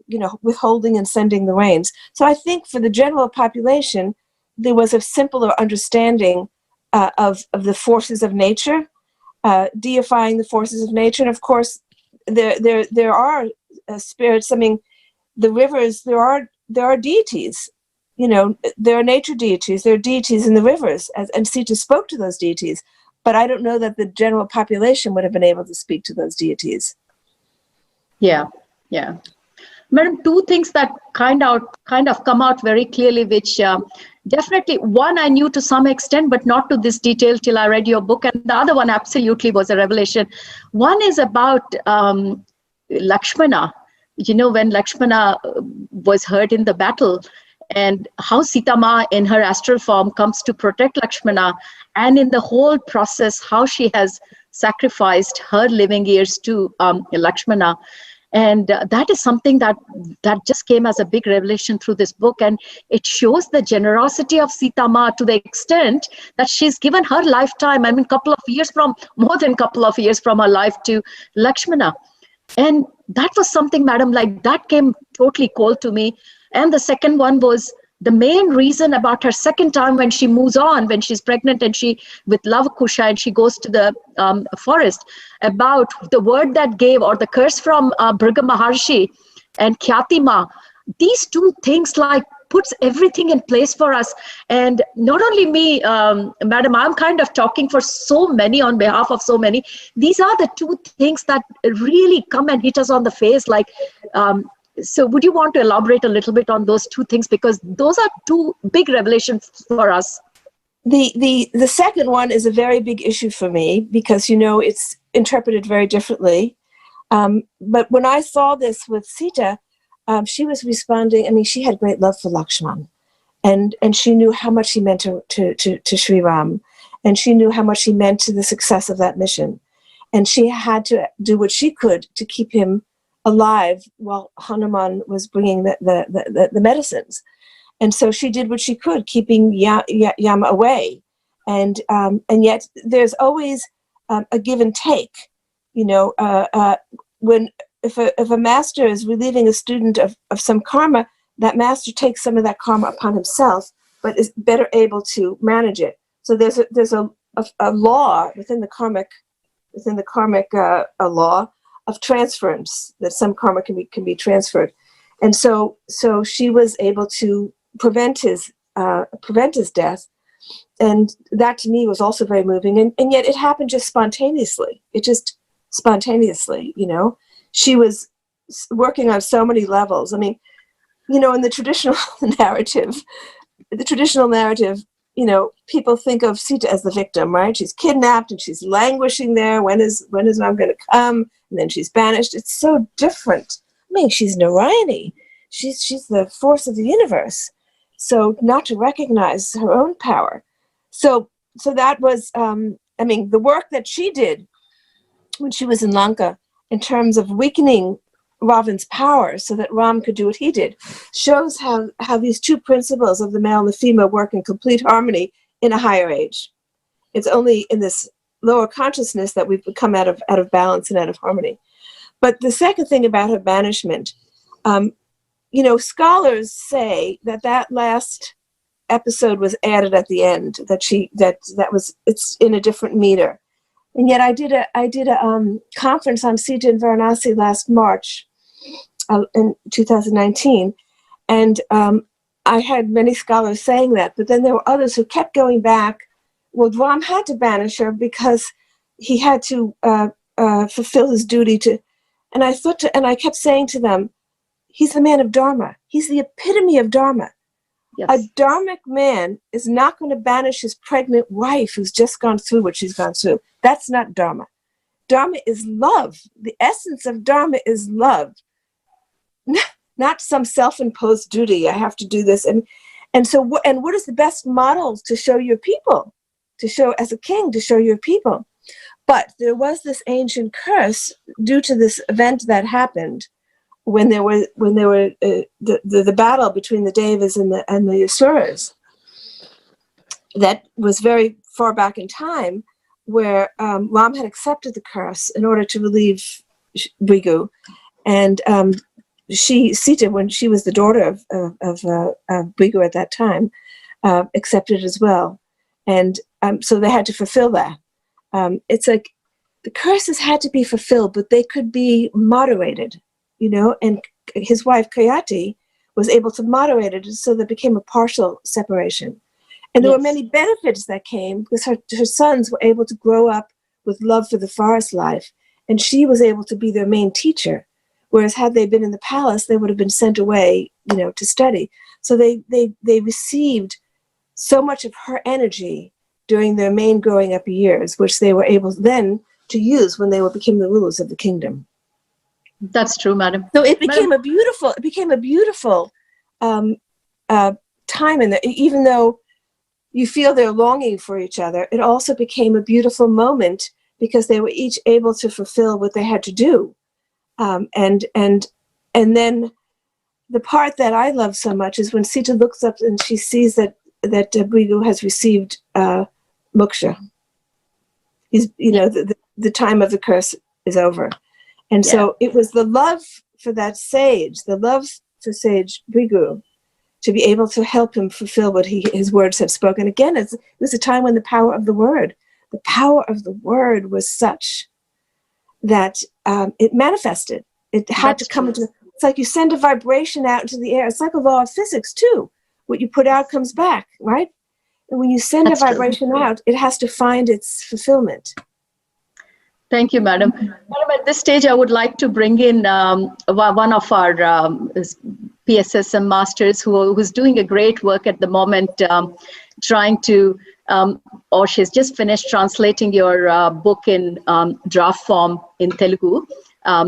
withholding and sending the rains. So I think for the general population, there was a simpler understanding of the forces of nature, deifying the forces of nature. And of course, there are spirits. I mean, the rivers. There are deities. There are nature deities. There are deities in the rivers, and Sita spoke to those deities. But I don't know that the general population would have been able to speak to those deities. Yeah. Madam, two things that kind of come out very clearly, which definitely, one I knew to some extent, but not to this detail till I read your book. And the other one absolutely was a revelation. One is about Lakshmana. When Lakshmana was hurt in the battle, and how Sita Ma in her astral form comes to protect Lakshmana, and in the whole process, how she has sacrificed her living years to Lakshmana. And that is something that just came as a big revelation through this book. And it shows the generosity of Sita Ma to the extent that she's given her lifetime, more than couple of years from her life to Lakshmana. And that was something, madam, like that came totally cold to me. And the second one was the main reason about her second time when she moves on, when she's pregnant and she with Lavakusha and she goes to the forest, about the word that gave, or the curse from Bhriga Maharshi and Kyatima. These two things like puts everything in place for us. And not only me, madam, I'm kind of talking for so many, on behalf of so many. These are the two things that really come and hit us on the face. So would you want to elaborate a little bit on those two things? Because those are two big revelations for us. The second one is a very big issue for me because, it's interpreted very differently. But when I saw this with Sita, she was responding. She had great love for Lakshman, and she knew how much he meant to Shri Ram, and she knew how much he meant to the success of that mission. And she had to do what she could to keep him alive while Hanuman was bringing the medicines. And so she did what she could, keeping Yama away. And yet there's always a give and take. When if a master is relieving a student of some karma, that master takes some of that karma upon himself, but is better able to manage it. So there's a law within the karmic law of transference, that some karma can be transferred. And so she was able to prevent his death. And that to me was also very moving. And yet it happened just spontaneously. She was working on so many levels. In the traditional narrative, people think of Sita as the victim, right? She's kidnapped and she's languishing there. When is Ram going to come? And then she's banished. It's so different. She's Narayani. She's the force of the universe. So not to recognize her own power. So that was, the work that she did when she was in Lanka in terms of weakening Ravan's power so that Ram could do what he did, shows how these two principles of the male and the female work in complete harmony in a higher age. It's only in this lower consciousness that we've become out of balance and out of harmony. But the second thing about her banishment, scholars say that last episode was added at the end, it's in a different meter. And yet I did a conference on Sita and Varanasi last March in 2019, and I had many scholars saying that, but then there were others who kept going back. Well, Ram had to banish her because he had to fulfill his duty to, and I kept saying to them, he's the man of Dharma. He's the epitome of Dharma. Yes. A dharmic man is not going to banish his pregnant wife who's just gone through what she's gone through. That's not Dharma. Dharma is love. The essence of Dharma is love. Not some self-imposed duty. I have to do this. And so, and what is the best model to show your people, to show as a king, to show your people? But there was this ancient curse due to this event that happened when there were the battle between the Devas and the Asuras. That was very far back in time, where Ram had accepted the curse in order to relieve Brigu, and Sita, when she was the daughter of Brigu at that time, accepted as well, and so they had to fulfill that. It's like the curses had to be fulfilled, but they could be moderated, and his wife Kayati was able to moderate it, so that became a partial separation. And there were many benefits that came, because her sons were able to grow up with love for the forest life, and she was able to be their main teacher. Whereas had they been in the palace, they would have been sent away, to study. So they received so much of her energy during their main growing up years, which they were able then to use when they became the rulers of the kingdom. That's true, madam. So it became a beautiful time in there. Even though you feel they're longing for each other, it also became a beautiful moment because they were each able to fulfill what they had to do. And then the part that I love so much is when Sita looks up and she sees that Brigu has received moksha. He's, the time of the curse is over. And so it was the love for that sage, the love for sage Brigu, to be able to help him fulfill what his words had spoken. Again, it was a time when the power of the word was such that it manifested. It had to come into. It's like you send a vibration out into the air. It's like a law of physics too. What you put out comes back, right? And when you send a vibration out, it has to find its fulfillment. Thank you, madam. Madam, at this stage, I would like to bring in one of our PSSM masters who's doing a great work at the moment, trying to, or she's just finished translating your book in draft form in Telugu.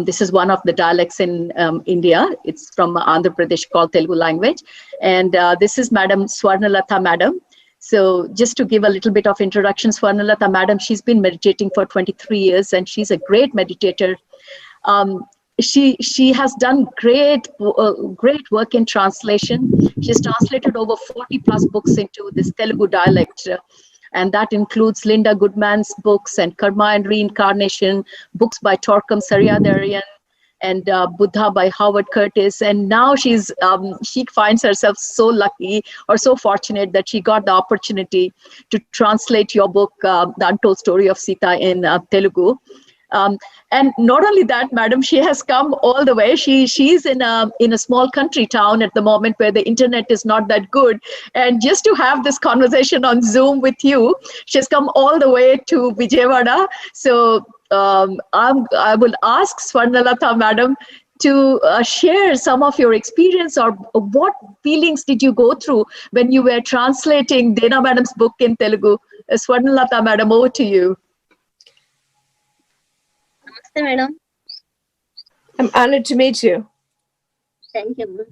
This is one of the dialects in India. It's from Andhra Pradesh called Telugu language. And this is Madam Swarnalatha, madam. So just to give a little bit of introduction, Swarnalatha, madam, she's been meditating for 23 years and she's a great meditator. She has done great work in translation. She's translated over 40 plus books into this Telugu dialect. And that includes Linda Goodman's books and Karma and Reincarnation, books by Torkam Saryadarian, and Buddha by Howard Curtis. And now she finds herself so lucky or so fortunate that she got the opportunity to translate your book, The Untold Story of Sita, in Telugu. And not only that, madam, she has come all the way. She's in a small country town at the moment where the internet is not that good. And just to have this conversation on Zoom with you, she's come all the way to Vijayawada. So I will ask Swarnalatha, madam, to share some of your experience, or what feelings did you go through when you were translating Dena madam's book in Telugu. Swarnalatha, madam, over to you. Namaste, madam. I'm honored to meet you. Thank you.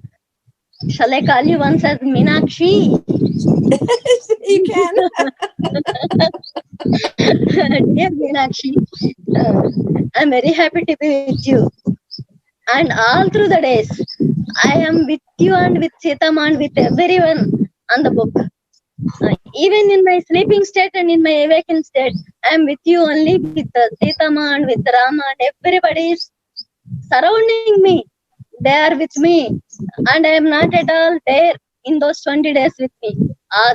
Shall I call you once as Meenakshi? You can. Dear Meenakshi, I'm very happy to be with you. And all through the days, I am with you and with Sita and with everyone on the book. Even in my sleeping state and in my awakened state, I am with you only, with Sita and with Rama, and everybody is surrounding me. They are with me, and I am not at all there in those 20 days with me.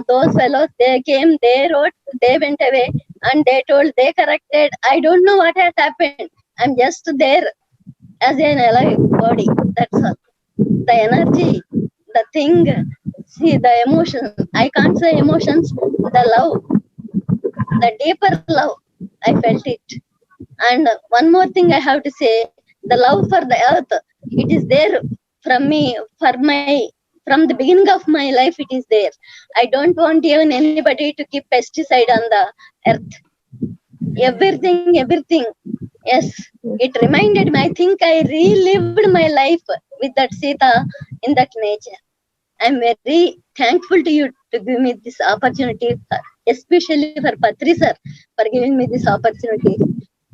Those fellows, they came, they wrote, they went away, and they told, they corrected. I don't know what has happened. I'm just there as an alive body. That's all. The energy, the thing, see, the emotions. I can't say emotions, the love, the deeper love. I felt it. And one more thing I have to say, the love for the earth, it is there from me, from the beginning of my life, it is there. I don't want even anybody to keep pesticide on the earth. Everything. Yes, it reminded me. I think I relived my life with that Sita in that nature. I'm very thankful to you to give me this opportunity, especially for Patri sir for giving me this opportunity.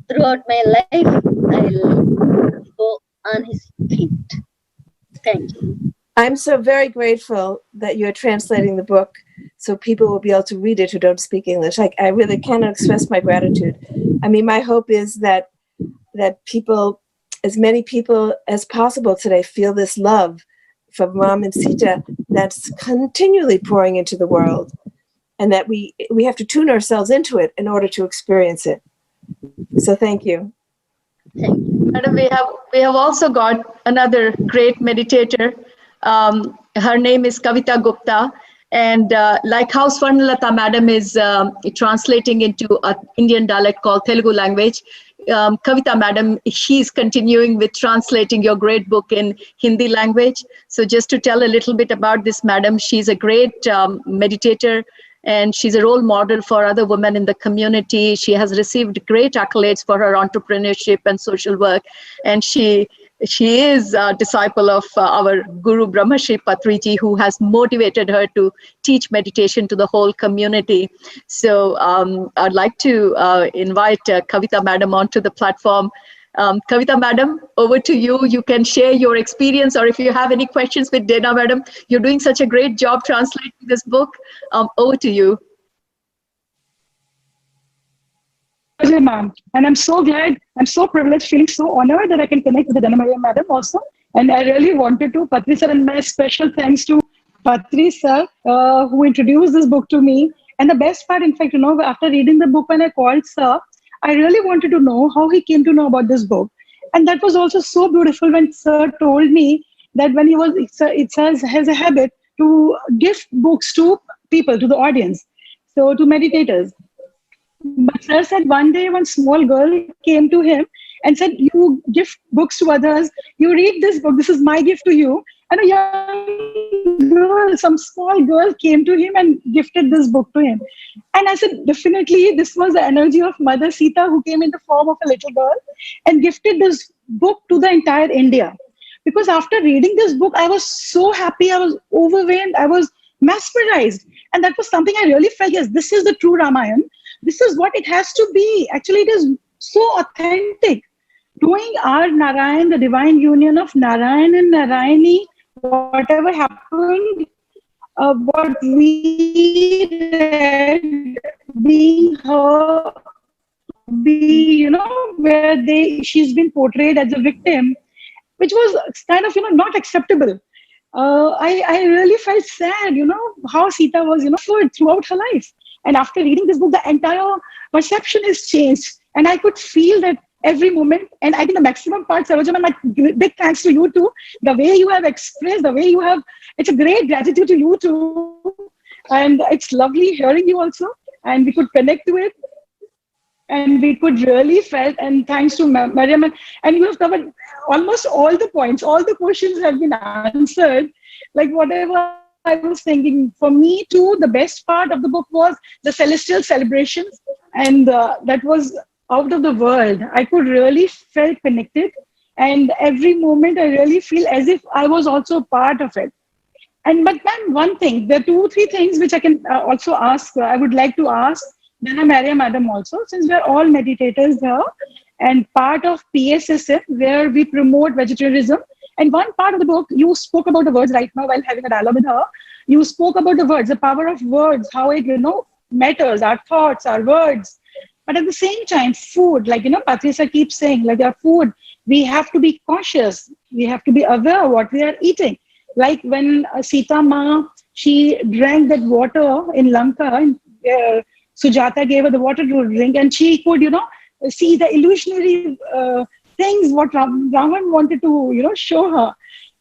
Throughout my life, I'll go on his feet. Thank you. I'm so very grateful that you're translating the book so people will be able to read it who don't speak English. I really cannot express my gratitude. I mean, my hope is that people, as many people as possible today, feel this love for Ram and Sita that's continually pouring into the world, and that we have to tune ourselves into it in order to experience it. So thank you. Thank you. Madam, we have also got another great meditator. Her name is Kavita Gupta, and like how Swarnalata Madam is translating into an Indian dialect called Telugu language, Kavita Madam, she's continuing with translating your great book in Hindi language. So just to tell a little bit about this Madam, she's a great meditator, and she's a role model for other women in the community. She has received great accolades for her entrepreneurship and social work, and she is a disciple of our Guru Brahma Shri Patriji, who has motivated her to teach meditation to the whole community. So I'd like to invite Kavita Madam onto the platform. Kavita Madam, over to you. You can share your experience, or if you have any questions with Dena Madam, you're doing such a great job translating this book. Over to you. Ma'am. And I'm so glad, I'm so privileged, feeling so honored that I can connect with the Dena Merriam Madam also. And I really wanted to, Patri sir, and my special thanks to Patri sir, who introduced this book to me. And the best part, in fact, after reading the book, when I called sir, I really wanted to know how he came to know about this book. And that was also so beautiful when sir told me that when he was, it has a habit to give books to people, to the audience, so to meditators. But sir said one day one small girl came to him and said, you give books to others, you read this book, this is my gift to you. And a young girl, some small girl came to him and gifted this book to him. And I said, definitely this was the energy of Mother Sita, who came in the form of a little girl and gifted this book to the entire India. Because after reading this book, I was so happy, I was overwhelmed, I was mesmerized. And that was something I really felt, yes, this is the true Ramayana. This is what it has to be. Actually, it is so authentic. Doing our Narayan, the divine union of Narayan and Narayani, whatever happened, what we read, being her, where she's been portrayed as a victim, which was kind of, not acceptable. I really felt sad, how Sita was, suffered throughout her life. And after reading this book, the entire perception is changed. And I could feel that every moment. And I think the maximum part, Sarojama, my big thanks to you too. The way you have expressed, the way you have, it's a great gratitude to you too. And it's lovely hearing you also. And we could connect to it. And we could really felt, and thanks to Merriam, and you have covered almost all the points, all the questions have been answered. Like whatever I was thinking, for me too, the best part of the book was the celestial celebrations, and that was out of the world. I could really feel connected, and every moment I really feel as if I was also part of it. And but ma'am, one thing, there are 2-3 things which I can also ask. I would like to ask Dena Merriam Madam also, since we are all meditators here, and part of PSSM, where we promote vegetarianism. And one part of the book, you spoke about the words right now while having a dialogue with her. You spoke about the words, the power of words, how it, matters, our thoughts, our words. But at the same time, food, like, Patricia keeps saying, like our food, we have to be cautious. We have to be aware of what we are eating. Like when Sita Ma, she drank that water in Lanka, Sujata gave her the water to drink, and she could, see the illusionary things what Raman wanted to, show her.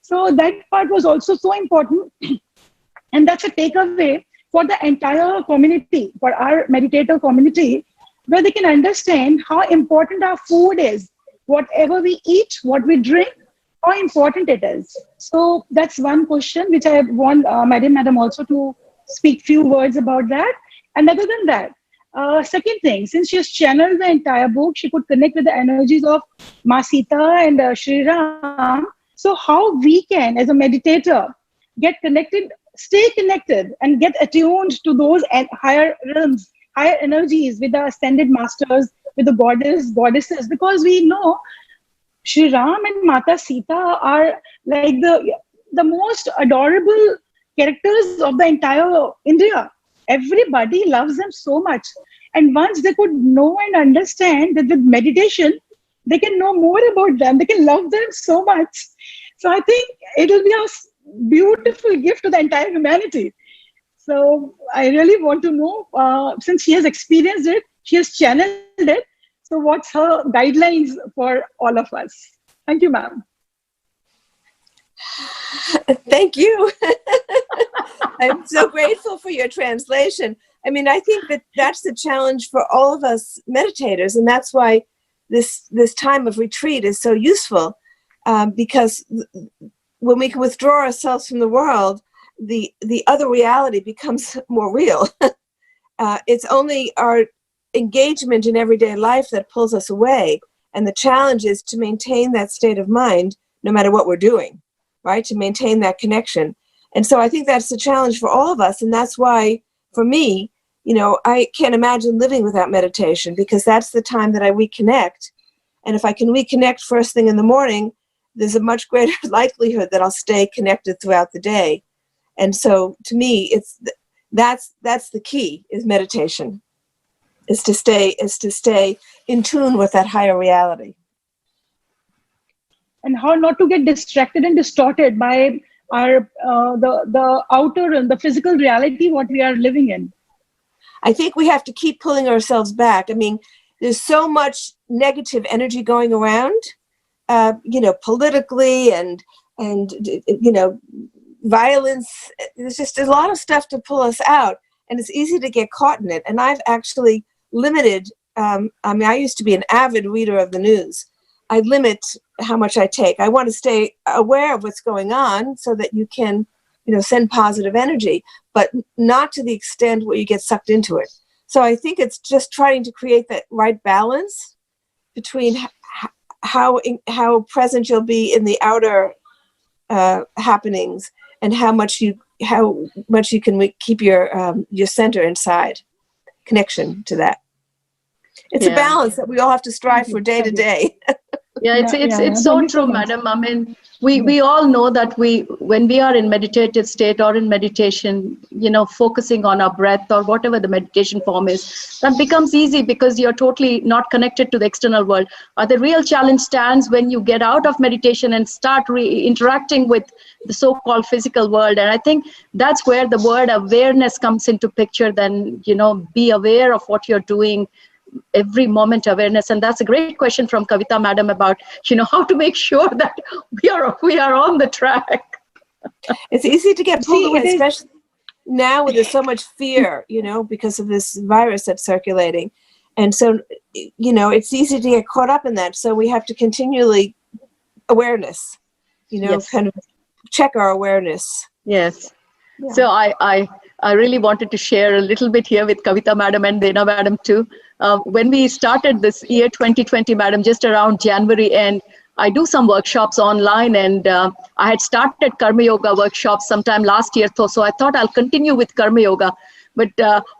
So that part was also so important. And that's a takeaway for the entire community, for our meditator community, where they can understand how important our food is. Whatever we eat, what we drink, how important it is. So that's one question which I want Madam also to speak few words about that. And other than that, second thing, since she has channeled the entire book, she could connect with the energies of Ma Sita and Shri Ram. So how we can, as a meditator, get connected, stay connected, and get attuned to those higher realms, higher energies with the ascended masters, with the goddesses, because we know Shri Ram and Mata Sita are like the most adorable characters of the entire India. Everybody loves them so much. And once they could know and understand that with meditation, they can know more about them, they can love them so much. So I think it will be a beautiful gift to the entire humanity. So I really want to know, since she has experienced it, she has channeled it. So what's her guidelines for all of us? Thank you, ma'am. Thank you. I'm so grateful for your translation. I mean, I think that that's the challenge for all of us meditators, and that's why this time of retreat is so useful, because when we can withdraw ourselves from the world, the other reality becomes more real. It's only our engagement in everyday life that pulls us away, and the challenge is to maintain that state of mind no matter what we're doing, right? To maintain that connection. And so I think that's the challenge for all of us, and that's why, for me, I can't imagine living without meditation, because that's the time that I reconnect. And if I can reconnect first thing in the morning, there's a much greater likelihood that I'll stay connected throughout the day. And so to me, that's the key, is meditation, is to stay in tune with that higher reality. And how not to get distracted and distorted by our the outer and the physical reality what we are living in. I think we have to keep pulling ourselves back. I mean, there's so much negative energy going around, politically and violence. There's a lot of stuff to pull us out, and it's easy to get caught in it. And I've actually limited, I used to be an avid reader of the news. I limit how much I take. I want to stay aware of what's going on so that you can, send positive energy, but not to the extent where you get sucked into it. So I think it's just trying to create that right balance between how present you'll be in the outer happenings, and how much you can keep your center inside, connection to that. It's a balance that we all have to strive for day to day. Yeah, it's so true, madam. I mean, we all know that when we are in meditative state or in meditation, focusing on our breath or whatever the meditation form is, that becomes easy because you're totally not connected to the external world. The real challenge stands when you get out of meditation and start interacting with the so-called physical world. And I think that's where the word awareness comes into picture. Then, be aware of what you're doing, every moment awareness. And that's a great question from Kavita madam about how to make sure that we are on the track. It's easy to get pulled away, especially now when there's so much fear, because of this virus that's circulating. And so it's easy to get caught up in that. So we have to continually awareness, Yes. kind of check our awareness. Yes. Yeah. So I really wanted to share a little bit here with Kavita madam and Dena madam too. When we started this year 2020, madam, just around January end, I do some workshops online, and I had started Karma Yoga workshops sometime last year. So I thought I'll continue with Karma Yoga. But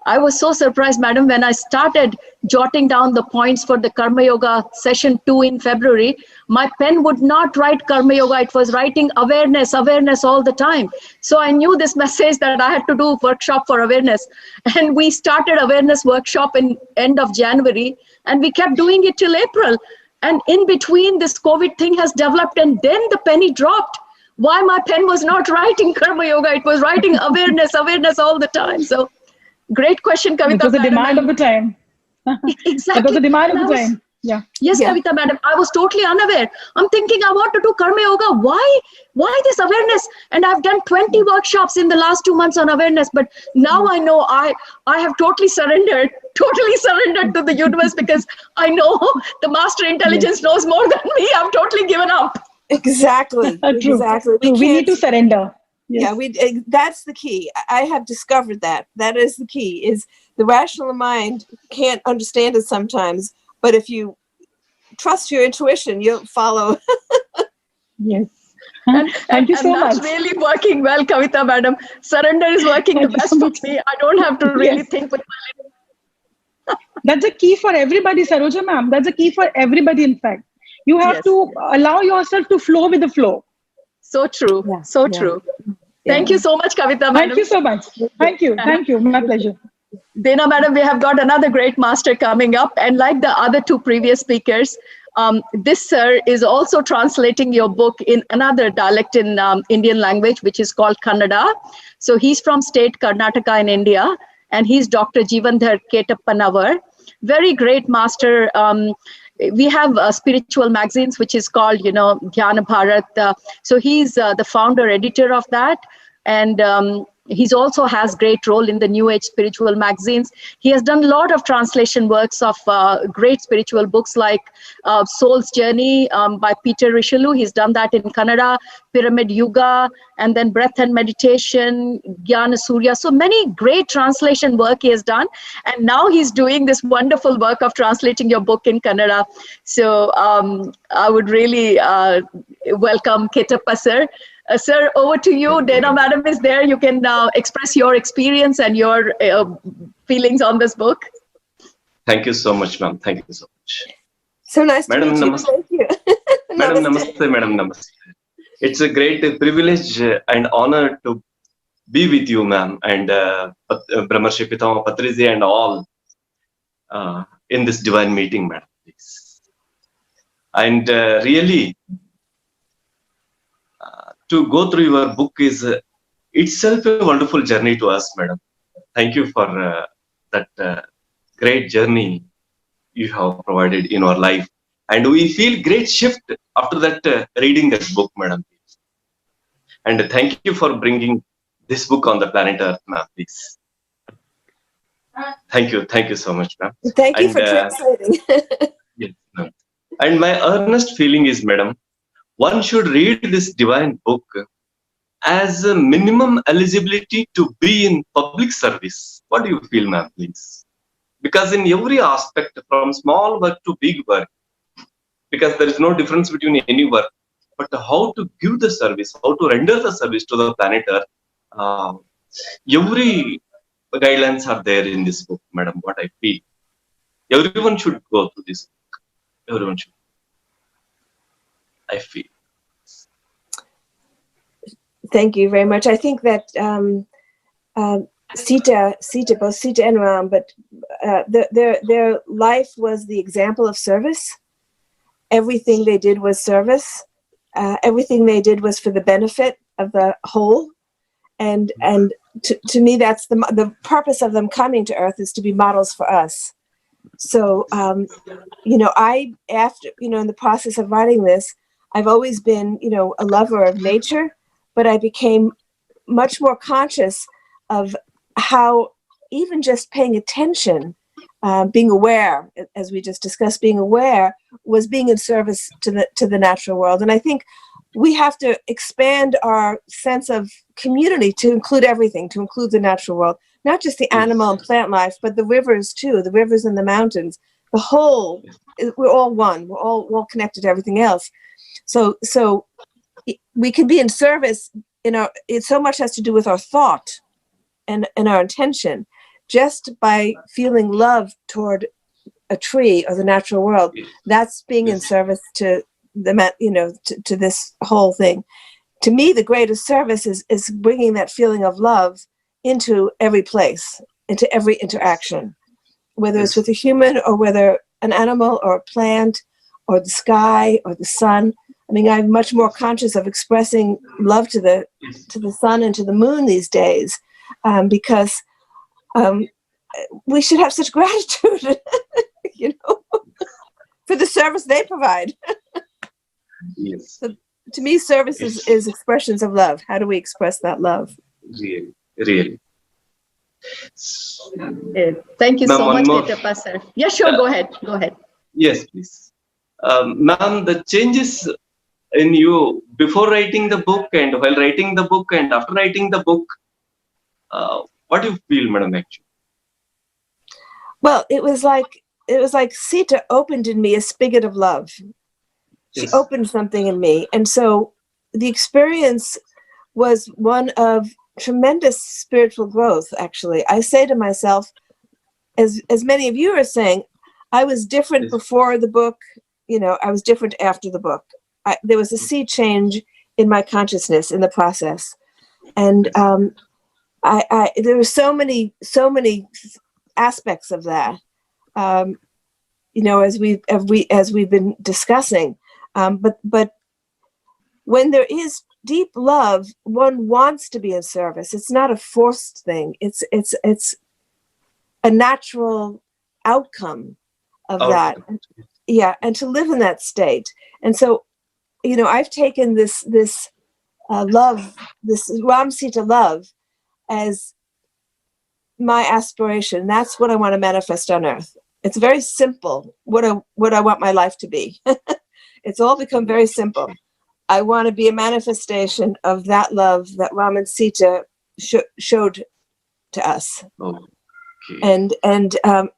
I was so surprised, madam, when I started jotting down the points for the Karma Yoga session 2 in February, my pen would not write Karma Yoga. It was writing awareness all the time. So I knew this message that I had to do workshop for awareness. And we started awareness workshop in end of January, and we kept doing it till April. And in between, this COVID thing has developed, and then the penny dropped. Why my pen was not writing Karma Yoga? It was writing awareness all the time. So great question, Kavita. It was the demand of the time. Exactly. It was the demand of the time. Yeah. Yes, yeah. Kavita madam, I was totally unaware. I'm thinking I want to do Karma Yoga. Why this awareness? And I've done 20 workshops in the last 2 months on awareness. But now I know I have totally surrendered to the universe, because I know the master intelligence knows more than me. I've totally given up. Exactly. True. Exactly. We need to surrender. Yes. Yeah, that's the key. I have discovered that. That is the key, is the rational mind can't understand it sometimes, but if you trust your intuition, you'll follow. Yes. Thank you so that's much. really working well, Kavita madam. Surrender is working Thank the you best so for much. me. I don't have to really Yes. think with my lips. That's a key for everybody, Saroja ma'am. That's a key for everybody, in fact. You have Yes. to allow yourself to flow with the flow. So true. Yeah, So yeah. true. Yeah. Thank you so much, Kavita madam. Thank you so much. Thank you. Thank you. My pleasure. Dena madam, we have got another great master coming up. And like the other two previous speakers, this sir is also translating your book in another dialect in Indian language, which is called Kannada. So he's from state Karnataka in India, and he's Dr. Jivandhar Ketapanavar. Very great master. We have spiritual magazines, which is called, Jnana Bharat. So he's the founder, editor of that. And he's also has great role in the New Age spiritual magazines. He has done a lot of translation works of great spiritual books like Soul's Journey by Peter Richelieu. He's done that in Kannada, Pyramid Yuga, and then Breath and Meditation, Jnana Surya. So many great translation work he has done. And now he's doing this wonderful work of translating your book in Kannada. So I would really welcome Ketappa sir. Sir, over to you. Dena madam is there. You can express your experience and your feelings on this book. Thank you so much, ma'am. Thank you so much. So nice Madam, to meet you. namaste. Thank you. Madam, Namaste. namaste, madam, namaste. It's a great privilege and honor to be with you, ma'am, and Brahmarshi Pitama Patriji and all in this divine meeting, madam. Please. And really, to go through your book is itself a wonderful journey to us, madam. Thank you for that great journey you have provided in our life. And we feel great shift after that reading this book, madam. And thank you for bringing this book on the planet Earth, ma'am, please. Thank you so much, ma'am. Thank you And, for translating. yes, ma'am. And my earnest feeling is, madam, one should read this divine book as a minimum eligibility to be in public service. What do you feel, ma'am, please? Because in every aspect, from small work to big work, because there is no difference between any work, but how to give the service, how to render the service to the planet Earth, every guidelines are there in this book, madam, what I feel. Everyone should go to this book. Everyone should. I feel. Thank you very much. I think that Sita, both Sita and Ram, but their life was the example of service. Everything they did was service. Everything they did was for the benefit of the whole. And to me, that's the purpose of them coming to Earth, is to be models for us. So, in the process of writing this, I've always been, a lover of nature, but I became much more conscious of how even just paying attention, being aware, as we just discussed, being aware was being in service to the natural world. And I think we have to expand our sense of community to include everything, to include the natural world, not just the animal and plant life, but the rivers too, the rivers and the mountains, the whole. We're all one. We're all connected to everything else. So we can be in service. It so much has to do with our thought and our intention. Just by feeling love toward a tree or the natural world, that's being in service to to this whole thing. To me, the greatest service is bringing that feeling of love into every place, into every interaction, whether it's with a human or whether an animal or a plant or the sky or the sun. I mean, I'm much more conscious of expressing love to the sun and to the moon these days, because we should have such gratitude, for the service they provide. Yes. So, to me, service is expressions of love. How do we express that love? Really. Thank you Ma'am, so one much, more. Ketappa sir. Yeah, sure. Go ahead. Yes, please. Ma'am, the changes in you before writing the book and while writing the book and after writing the book, what do you feel, madam, actually? Well, it was like Sita opened in me a spigot of love. She opened something in me. And so the experience was one of tremendous spiritual growth, actually. I say to myself, as many of you are saying, I was different before the book, I was different after the book. There was a sea change in my consciousness in the process. And there were so many aspects of that, as we've been discussing. But when there is deep love, one wants to be in service. It's not a forced thing. It's a natural outcome of that. Yeah, and to live in that state. And so, I've taken this love, this Ram Sita love, as my aspiration. That's what I want to manifest on earth. It's very simple. What I want my life to be. It's all become very simple. I want to be a manifestation of that love that Ram and Sita showed to us. Okay. And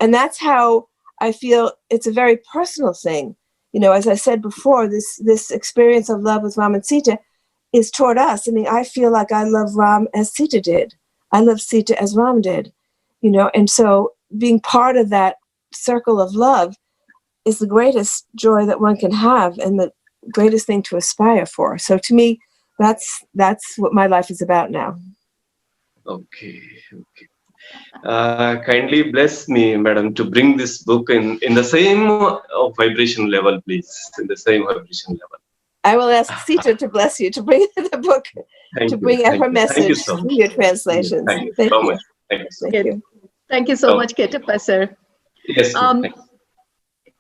that's how I feel. It's a very personal thing. As I said before, this experience of love with Ram and Sita is toward us. I mean, I feel like I love Ram as Sita did. I love Sita as Ram did. And so being part of that circle of love is the greatest joy that one can have and the greatest thing to aspire for. So to me, that's what my life is about now. Okay. Kindly bless me, madam, to bring this book in the same vibration level, please. In the same vibration level. I will ask Sita to bless you, to bring the book, bring out her message through your translations. Thank you so much. Thank you so much, Ketappa, sir. Yes.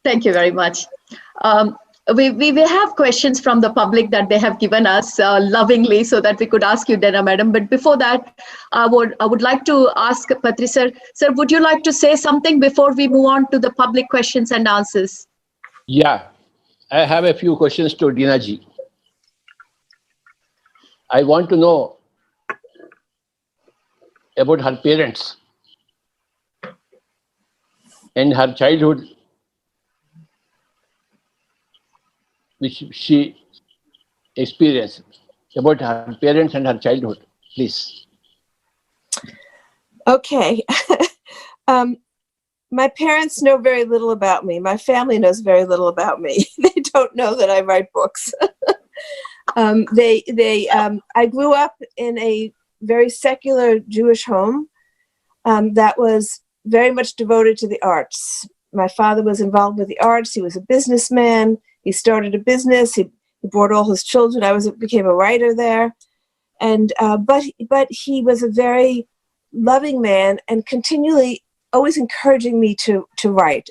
Thank you very much. We have questions from the public that they have given us lovingly, so that we could ask you, Dena Madam. But before that, I would like to ask Patriji sir. Sir, would you like to say something before we move on to the public questions and answers? Yeah, I have a few questions to Dena ji. I want to know about her parents and her childhood, which she experienced, about her parents and her childhood, please. Okay. My parents know very little about me. My family knows very little about me. They don't know that I write books. I grew up in a very secular Jewish home that was very much devoted to the arts. My father was involved with the arts. He was a businessman. He started a business. He brought all his children. I became a writer there, and but he was a very loving man and continually always encouraging me to write.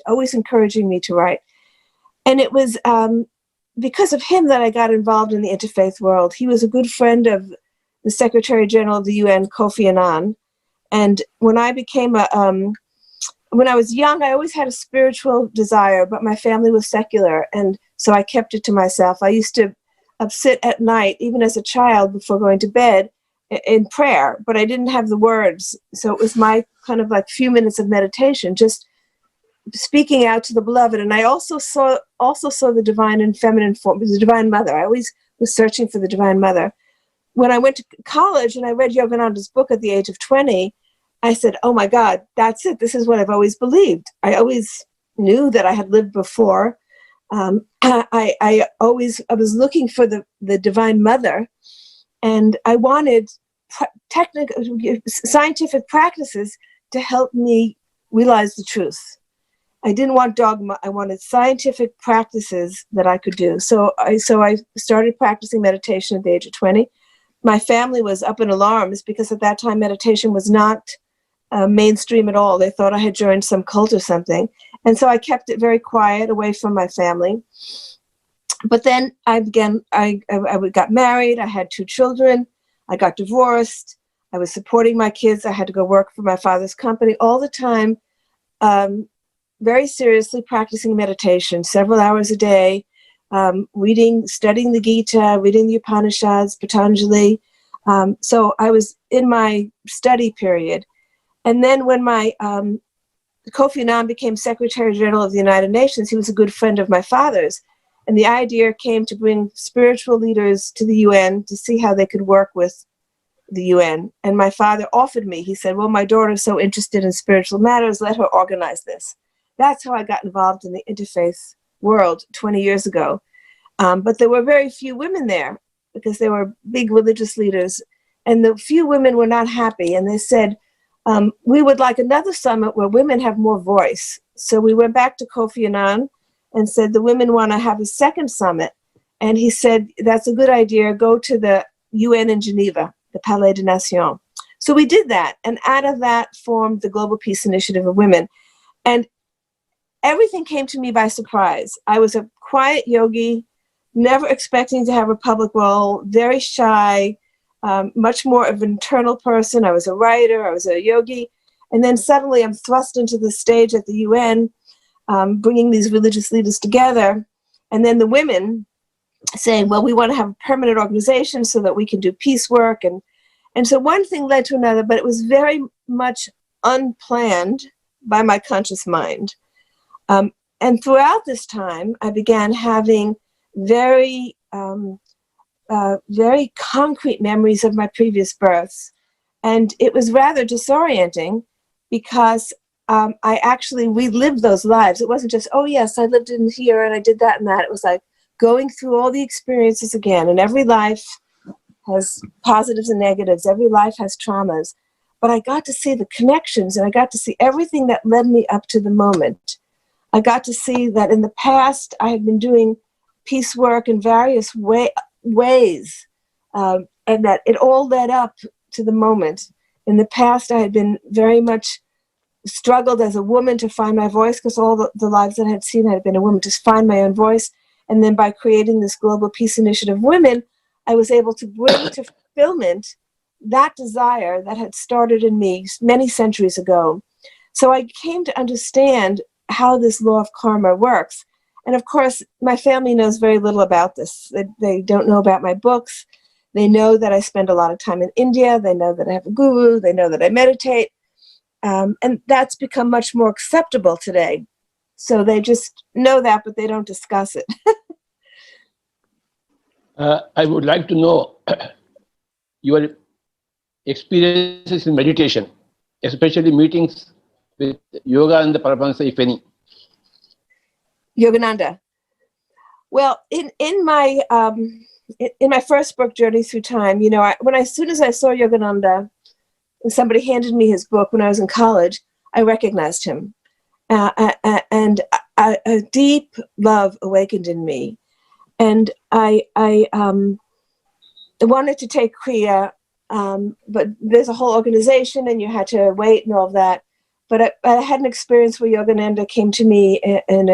And it was because of him that I got involved in the interfaith world. He was a good friend of the Secretary General of the UN, Kofi Annan, and when I became when I was young, I always had a spiritual desire, but my family was secular, and so I kept it to myself. I used to sit at night, even as a child, before going to bed, in prayer, but I didn't have the words. So it was my kind of like few minutes of meditation, just speaking out to the beloved. And I also saw the divine and feminine form, the Divine Mother. I always was searching for the Divine Mother. When I went to college and I read Yogananda's book at the age of 20, I said, oh my God, that's it. This is what I've always believed. I always knew that I had lived before. I was looking for the Divine Mother, and I wanted scientific practices to help me realize the truth. I didn't want dogma. I wanted scientific practices that I could do. So I started practicing meditation at the age of 20. My family was up in alarms because at that time meditation was not mainstream at all. They thought I had joined some cult or something. And so I kept it very quiet, away from my family. But then I got married. I had 2 children. I got divorced. I was supporting my kids. I had to go work for my father's company all the time, very seriously practicing meditation, several hours a day, studying the Gita, reading the Upanishads, Patanjali. So I was in my study period. And then when my Kofi Annan became Secretary General of the United Nations, he was a good friend of my father's. And the idea came to bring spiritual leaders to the UN to see how they could work with the UN. And my father offered me, he said, well, my daughter's so interested in spiritual matters, let her organize this. That's how I got involved in the interfaith world 20 years ago. But there were very few women there because they were big religious leaders. And the few women were not happy. And they said, we would like another summit where women have more voice. So we went back to Kofi Annan and said, the women want to have a second summit. And he said, that's a good idea. Go to the UN in Geneva, the Palais des Nations. So we did that. And out of that formed the Global Peace Initiative of Women. And everything came to me by surprise. I was a quiet yogi, never expecting to have a public role, very shy, much more of an internal person. I was a writer, I was a yogi. And then suddenly I'm thrust into the stage at the UN, bringing these religious leaders together. And then the women saying, well, we want to have a permanent organization so that we can do peace work. And so one thing led to another, but it was very much unplanned by my conscious mind. And throughout this time, I began having very concrete memories of my previous births. And it was rather disorienting because I actually relived those lives. It wasn't just, oh yes, I lived in here and I did that and that. It was like going through all the experiences again. And every life has positives and negatives. Every life has traumas. But I got to see the connections and I got to see everything that led me up to the moment. I got to see that in the past, I had been doing peace work in various ways, and that it all led up to the moment. In the past, I had been very much struggled as a woman to find my voice because all the lives that I had seen, I had been a woman to find my own voice. And then by creating this Global Peace Initiative of Women, I was able to bring to fulfillment that desire that had started in me many centuries ago. So I came to understand how this law of karma works. And of course, my family knows very little about this. They don't know about my books. They know that I spend a lot of time in India. They know that I have a guru. They know that I meditate. And that's become much more acceptable today. So they just know that, but they don't discuss it. I would like to know your experiences in meditation, especially meetings with yoga and the Paramahansa, if any. Yogananda. Well, in my first book, Journey Through Time, you know, as soon as I saw Yogananda, and somebody handed me his book when I was in college, I recognized him, and a deep love awakened in me, and I wanted to take Kriya, but there's a whole organization, and you had to wait and all of that. But I had an experience where Yogananda came to me in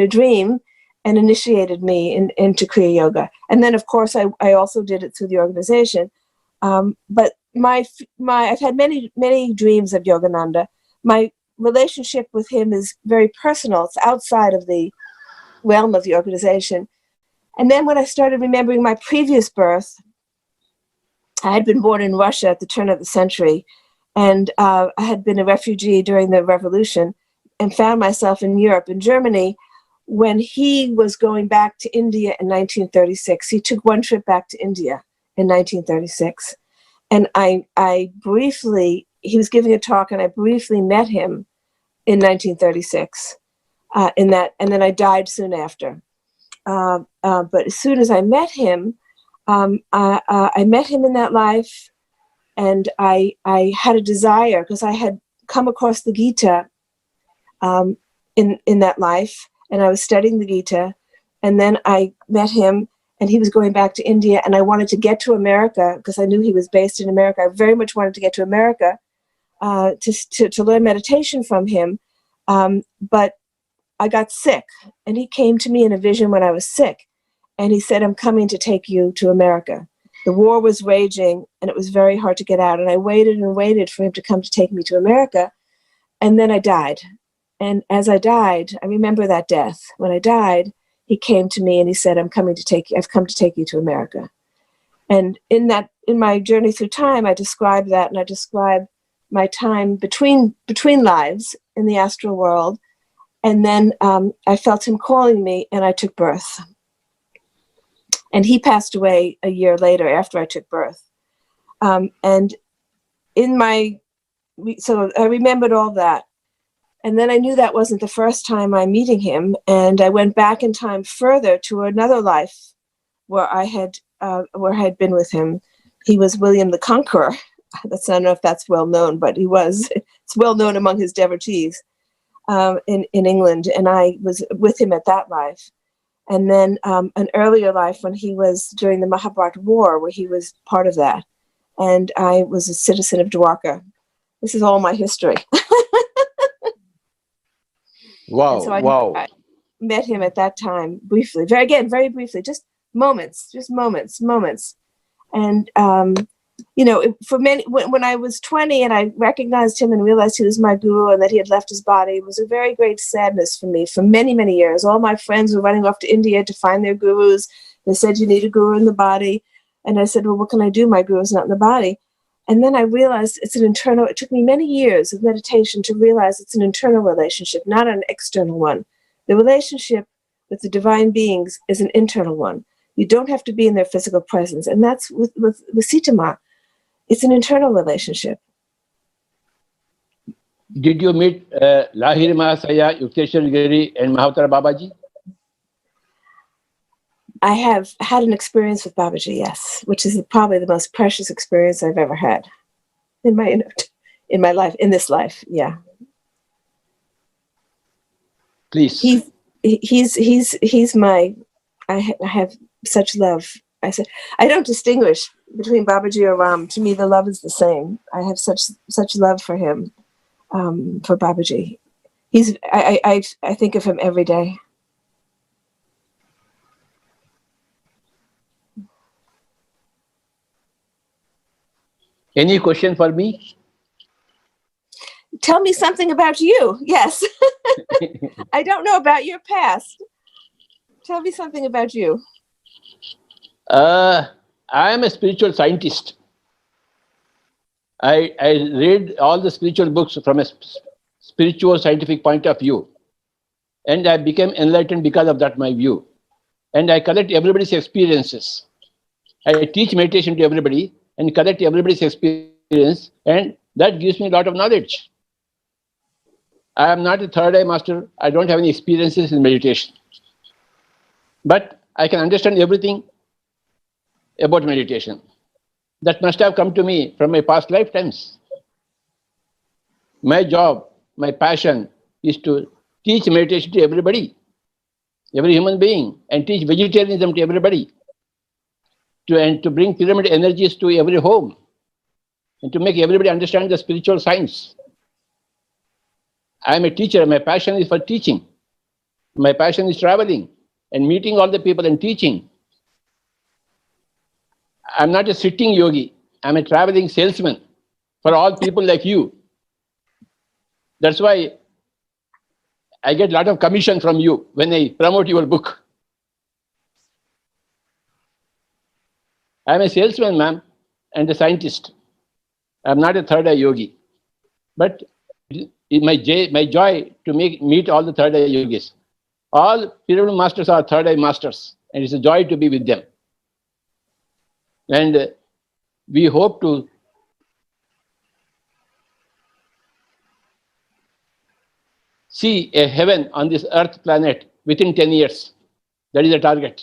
a dream and initiated me into Kriya Yoga. And then, of course, I also did it through the organization. But I've had many dreams of Yogananda. My relationship with him is very personal. It's outside of the realm of the organization. And then when I started remembering my previous birth, I had been born in Russia at the turn of the century. And I had been a refugee during the revolution and found myself in Europe, in Germany, when he was going back to India in 1936. He took one trip back to India in 1936. And he was giving a talk and I briefly met him in 1936 and then I died soon after. But as soon as I met him, I met him in that life. And I had a desire because I had come across the Gita in that life, and I was studying the Gita, and then I met him, and he was going back to India, and I wanted to get to America because I knew he was based in America. I very much wanted to get to America to learn meditation from him, but I got sick, and he came to me in a vision when I was sick, and he said, "I'm coming to take you to America." The war was raging, and it was very hard to get out. And I waited and waited for him to come to take me to America. And then I died. And as I died, I remember that death. When I died, he came to me and he said, I've come to take you to America. And in my journey through time, I describe that, and I describe my time between lives in the astral world. And then I felt him calling me, and I took birth. And he passed away a year later after I took birth. And so I remembered all that. And then I knew that wasn't the first time I'm meeting him. And I went back in time further to another life where I had been with him. He was William the Conqueror. I don't know if that's well known, but he was. It's well known among his devotees in England. And I was with him at that life. And then an earlier life when he was during the Mahabharata War, where he was part of that. And I was a citizen of Dwarka. This is all my history. Wow, and so wow. I met him at that time briefly, very briefly, just moments. And, for many, when I was 20 and I recognized him and realized he was my guru and that he had left his body, it was a very great sadness for me for many, many years. All my friends were running off to India to find their gurus. They said, you need a guru in the body. And I said, well, what can I do? My guru's not in the body. And then I realized it took me many years of meditation to realize it's an internal relationship, not an external one. The relationship with the divine beings is an internal one. You don't have to be in their physical presence. And that's with Sita Ma. It's an internal relationship. Did you meet Lahiri Mahasaya, Yukteswar Giri, and Mahavtar Babaji? I have had an experience with Babaji, yes, which is probably the most precious experience I've ever had in my life, in this life. Yeah. Please. He's my. I have such love. I said I don't distinguish between Babaji or Ram. To me, the love is the same. I have such love for him, for Babaji. I think of him every day. Any question for me? Tell me something about you. Yes. I don't know about your past. Tell me something about you. I am a spiritual scientist. I read all the spiritual books from a spiritual scientific point of view. And I became enlightened because of that, my view. And I collect everybody's experiences. I teach meditation to everybody and collect everybody's experience, and that gives me a lot of knowledge. I am not a third eye master. I don't have any experiences in meditation. But I can understand everything about meditation. That must have come to me from my past lifetimes. My job, my passion is to teach meditation to everybody, every human being, and teach vegetarianism to everybody, and to bring pyramid energies to every home, and to make everybody understand the spiritual science. I am a teacher. My passion is for teaching. My passion is traveling and meeting all the people and teaching. I'm not a sitting yogi. I'm a traveling salesman for all people like you. That's why I get a lot of commission from you when I promote your book. I'm a salesman, ma'am, and a scientist. I'm not a third eye yogi. But it's my joy to meet all the third eye yogis. All pyramid masters are third eye masters, and it's a joy to be with them. And we hope to see a heaven on this earth planet within 10 years. That is the target.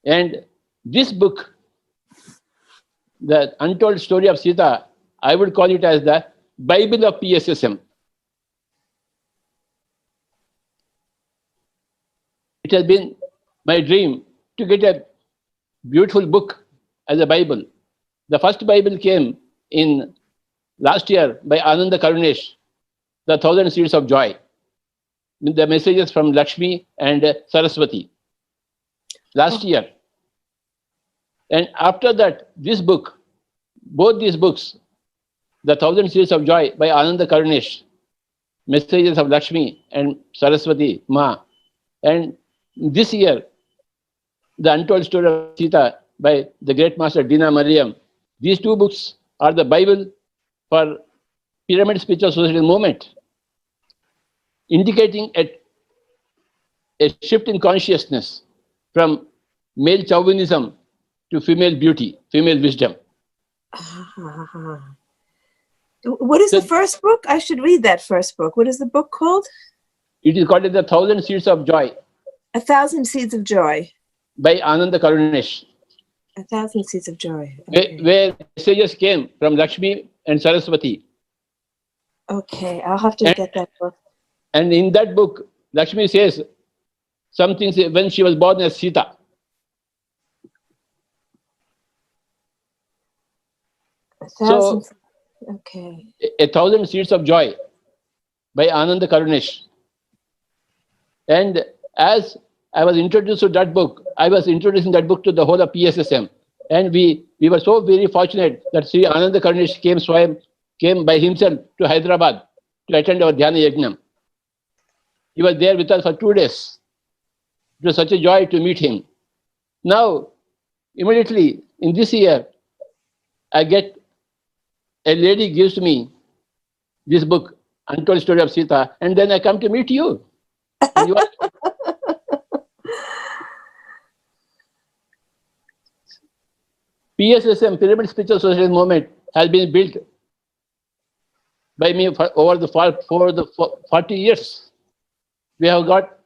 And this book, the Untold Story of Sita, I would call it as the Bible of PSSM. It has been my dream to get a beautiful book as a Bible. The first Bible came in last year by Ananda Karunesh, The 1,000 Seeds of Joy, with the messages from Lakshmi and Saraswati last year. And after that, this book, both these books, The 1,000 Seeds of Joy by Ananda Karunesh, Messages of Lakshmi and Saraswati Ma, and this year, The Untold Story of Sita by the great master Dena Merriam. These two books are the Bible for Pyramid Spiritual Society movement. indicating a shift in consciousness from male chauvinism to female beauty, female wisdom. What is So- the first book? I should read that first book. What is the book called? It is called The 1,000 Seeds of Joy 1,000 Seeds of Joy. by Ananda Karunesh, 1,000 Seeds of Joy. where messages came from Lakshmi and Saraswati. Okay, I'll have to And- get that book. And in that book, Lakshmi says some things when she was born as Sita. So, Okay. 1,000 Seeds of Joy by Ananda Karunesh. And as I was introduced to that book, I was introducing that book to the whole of PSSM. And we were so very fortunate that Sri Ananda Karunesh came by himself to Hyderabad to attend our Dhyana Yajnam. He was there with us for 2 days. It was such a joy to meet him. Now, immediately in this year, a lady gives me this book, Untold Story of Sita, and then I come to meet you. And you are, PSSM, Pyramid Spiritual Social Movement, has been built by me for over the 40 years. We have got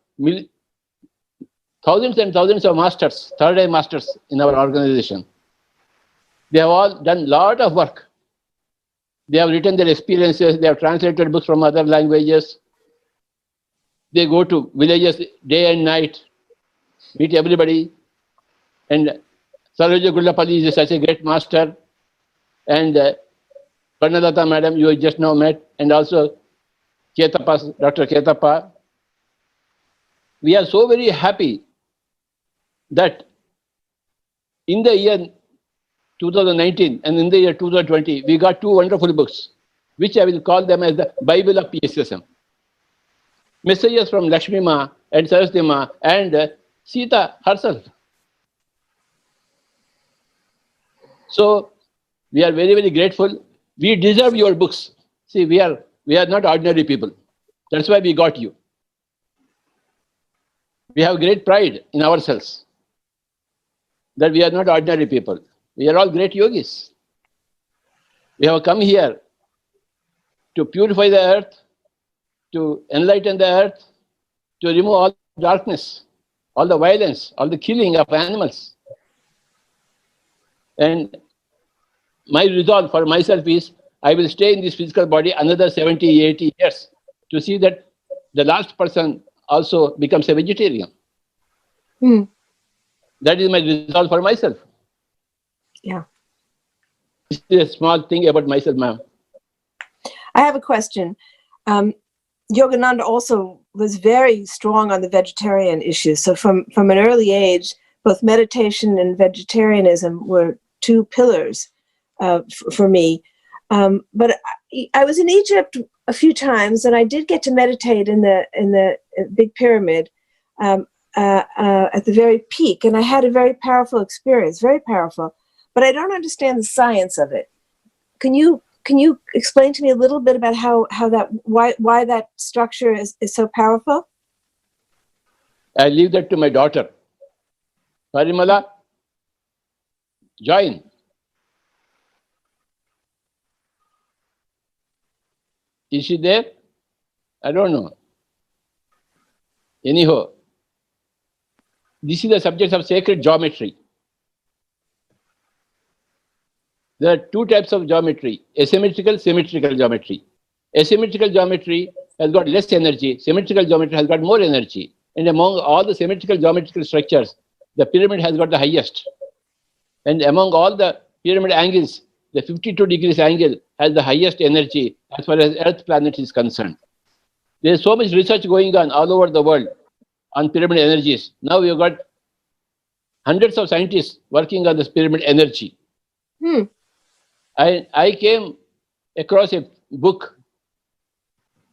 thousands and thousands of masters, third-eye masters in our organization. They have all done a lot of work. They have written their experiences. They have translated books from other languages. They go to villages day and night, meet everybody. And Saroja Gullapalli is such a great master. And Karnalata madam, you just now met. And also Ketappa, Dr. Ketappa. We are so very happy that in the year 2019 and in the year 2020, we got 2 wonderful books, which I will call them as the Bible of PSSM. Messages from Lakshmi Ma and Saraswati Ma and Sita herself. So we are very, very grateful. We deserve your books. See, we are not ordinary people. That's why we got you. We have great pride in ourselves that we are not ordinary people. We are all great yogis. We have come here to purify the earth, to enlighten the earth, to remove all darkness, all the violence, all the killing of animals. And my resolve for myself is I will stay in this physical body another 70, 80 years to see that the last person also becomes a vegetarian. That is my resolve for myself. Yeah. This is a small thing about myself, ma'am. I have a question. Yogananda also was very strong on the vegetarian issue. So from an early age, both meditation and vegetarianism were 2 pillars for me. But I was in Egypt a few times, and I did get to meditate in the Big Pyramid at the very peak, and I had a very powerful experience, very powerful. But I don't understand the science of it. Can you explain to me a little bit about why that structure is so powerful? I leave that to my daughter. Parimala, join. Is she there? I don't know. Anyhow, this is the subject of sacred geometry. There are 2 types of geometry: asymmetrical, symmetrical geometry. Asymmetrical geometry has got less energy. Symmetrical geometry has got more energy. And among all the symmetrical geometrical structures, the pyramid has got the highest. And among all the pyramid angles, the 52 degrees angle has the highest energy as far as Earth planet is concerned. There is so much research going on all over the world on pyramid energies. Now we have got hundreds of scientists working on this pyramid energy. I came across a book,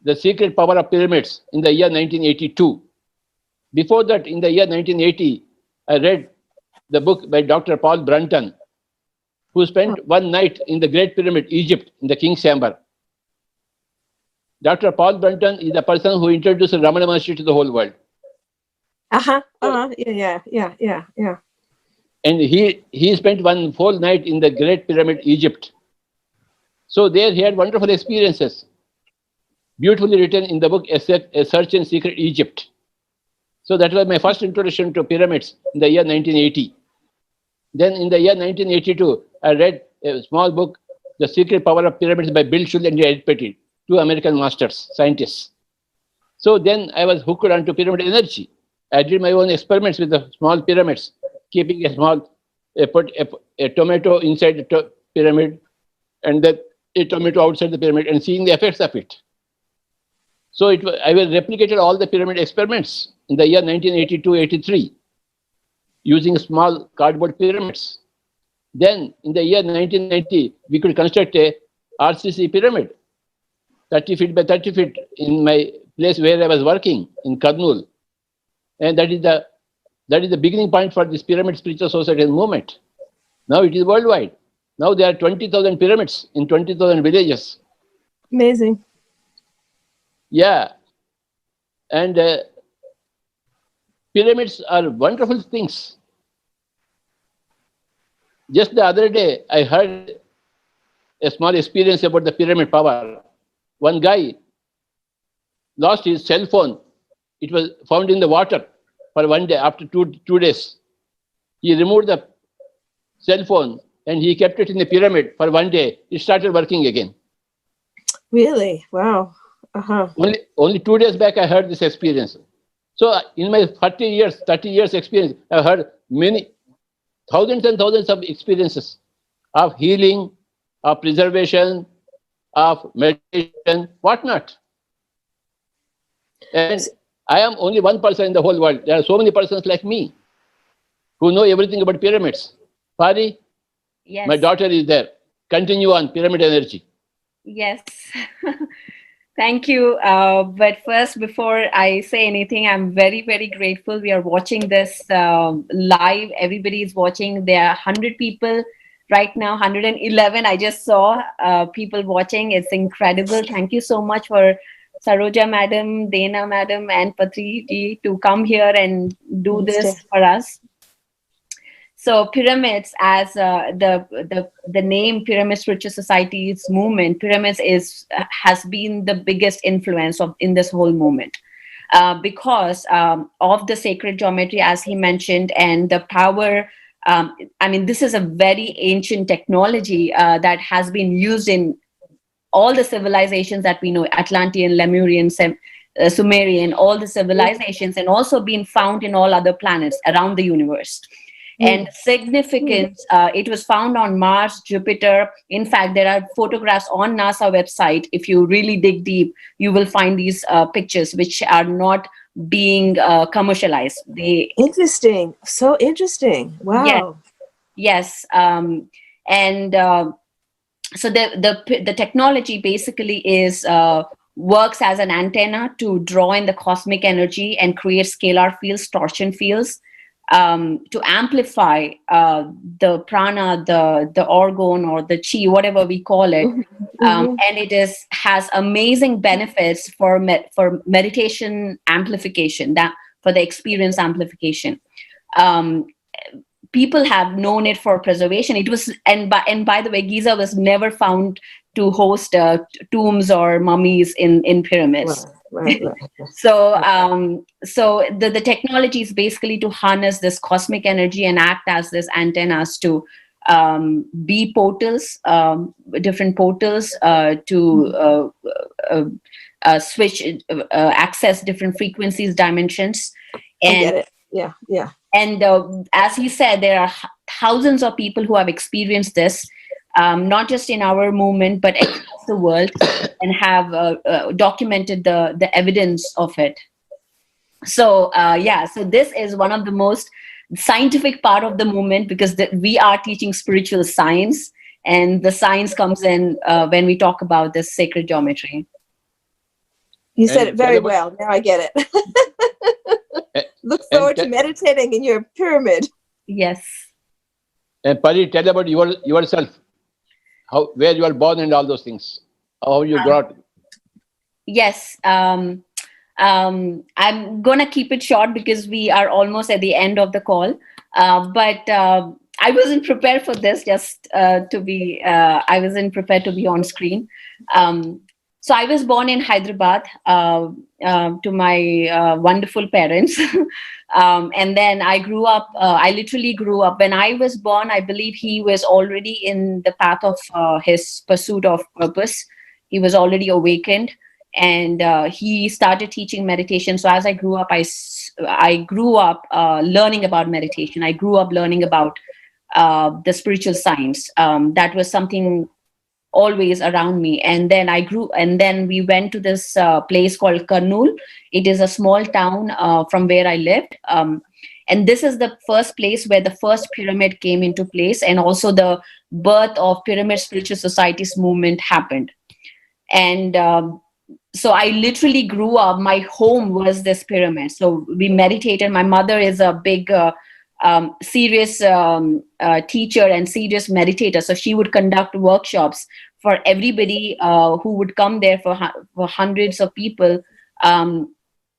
The Secret Power of Pyramids, in the year 1982. Before that, in the year 1980, I read the book by Dr. Paul Brunton, who spent one night in the Great Pyramid, Egypt, in the King's Chamber. Dr. Paul Brunton is the person who introduced Ramana Maharshi to the whole world. Yeah. And he spent one whole night in the Great Pyramid, Egypt. So there he had wonderful experiences, beautifully written in the book, A Search in Secret Egypt. So that was my first introduction to pyramids in the year 1980. Then in the year 1982, I read a small book, The Secret Power of Pyramids by Bill Schull and Ed Pettit, two American masters, scientists. So then I was hooked onto pyramid energy. I did my own experiments with the small pyramids, keeping a tomato inside the pyramid and then a tomato outside the pyramid and seeing the effects of it. So I replicated all the pyramid experiments in the year 1982-83 using small cardboard pyramids. Then in the year 1990, we could construct a RCC pyramid, 30 feet by 30 feet in my place where I was working in Kurnool. And that is the beginning point for this pyramid spiritual society movement. Now it is worldwide. Now there are 20,000 pyramids in 20,000 villages. Amazing. Yeah. And pyramids are wonderful things. Just the other day, I heard a small experience about the pyramid power. One guy lost his cell phone. It was found in the water for one day. After two days, he removed the cell phone and he kept it in the pyramid for one day. It started working again. Really? Wow. Only 2 days back, I heard this experience. So in my 30 years experience, I've heard many thousands and thousands of experiences of healing, of preservation, of meditation, whatnot. And I am only one person in the whole world. There are so many persons like me who know everything about pyramids. Pari, Yes. my daughter is there. Continue on pyramid energy. Yes. Thank you. But first, before I say anything, I'm very, very grateful. We are watching this live. Everybody is watching. There are 100 people right now, 111. I just saw people watching. It's incredible. Thank you so much for Saroja Madam, Dena Madam, and Patriji to come here and do this for us. So pyramids, as the name Pyramid Spiritual Society's movement, pyramids has been the biggest influence in this whole movement because of the sacred geometry, as he mentioned, and the power. I mean, this is a very ancient technology that has been used in all the civilizations that we know: Atlantean, Lemurian, Sumerian, all the civilizations, and also been found in all other planets around the universe. And significance, it was found on Mars, Jupiter. In fact, there are photographs on NASA website. If you really dig deep, you will find these pictures which are not being commercialized. Interesting. So interesting. Wow. Yes. So the technology basically works as an antenna to draw in the cosmic energy and create scalar fields, torsion fields, to amplify the prana, the orgone, or the chi, whatever we call it. And it has amazing benefits for meditation amplification, for the experience amplification. People have known it for preservation. It was, and by the way, Giza was never found to host tombs or mummies in pyramids. Right. So the technology is basically to harness this cosmic energy and act as this antennas to be portals, different portals to switch, access different frequencies, dimensions. And I get it. Yeah. And as he said, there are thousands of people who have experienced this, not just in our movement, but across the world, and have documented the evidence of it. So, so this is one of the most scientific part of the movement, because we are teaching spiritual science, and the science comes in when we talk about this sacred geometry. You said it very well. Now I get it. Look forward to meditating in your pyramid. Yes. And Pari, tell about yourself, where you are born and all those things, how you got. yes. I'm gonna keep it short because we are almost at the end of the call. But I wasn't prepared for this. Just to be, I wasn't prepared to be on screen. So I was born in Hyderabad to my wonderful parents, and then I grew up. I literally grew up. When I was born, I believe he was already in the path of his pursuit of purpose. He was already awakened, and he started teaching meditation. So as I grew up, I grew up learning about meditation. I grew up learning about the spiritual science. That was something always around me. And then we went to this place called Kurnool. It is a small town from where I lived. And this is the first place where the first pyramid came into place, and also the birth of Pyramid Spiritual Societies movement happened. And so I literally grew up, my home was this pyramid. So we meditated. My mother is a big, serious teacher and serious meditator. So she would conduct workshops for everybody who would come there, for hundreds of people,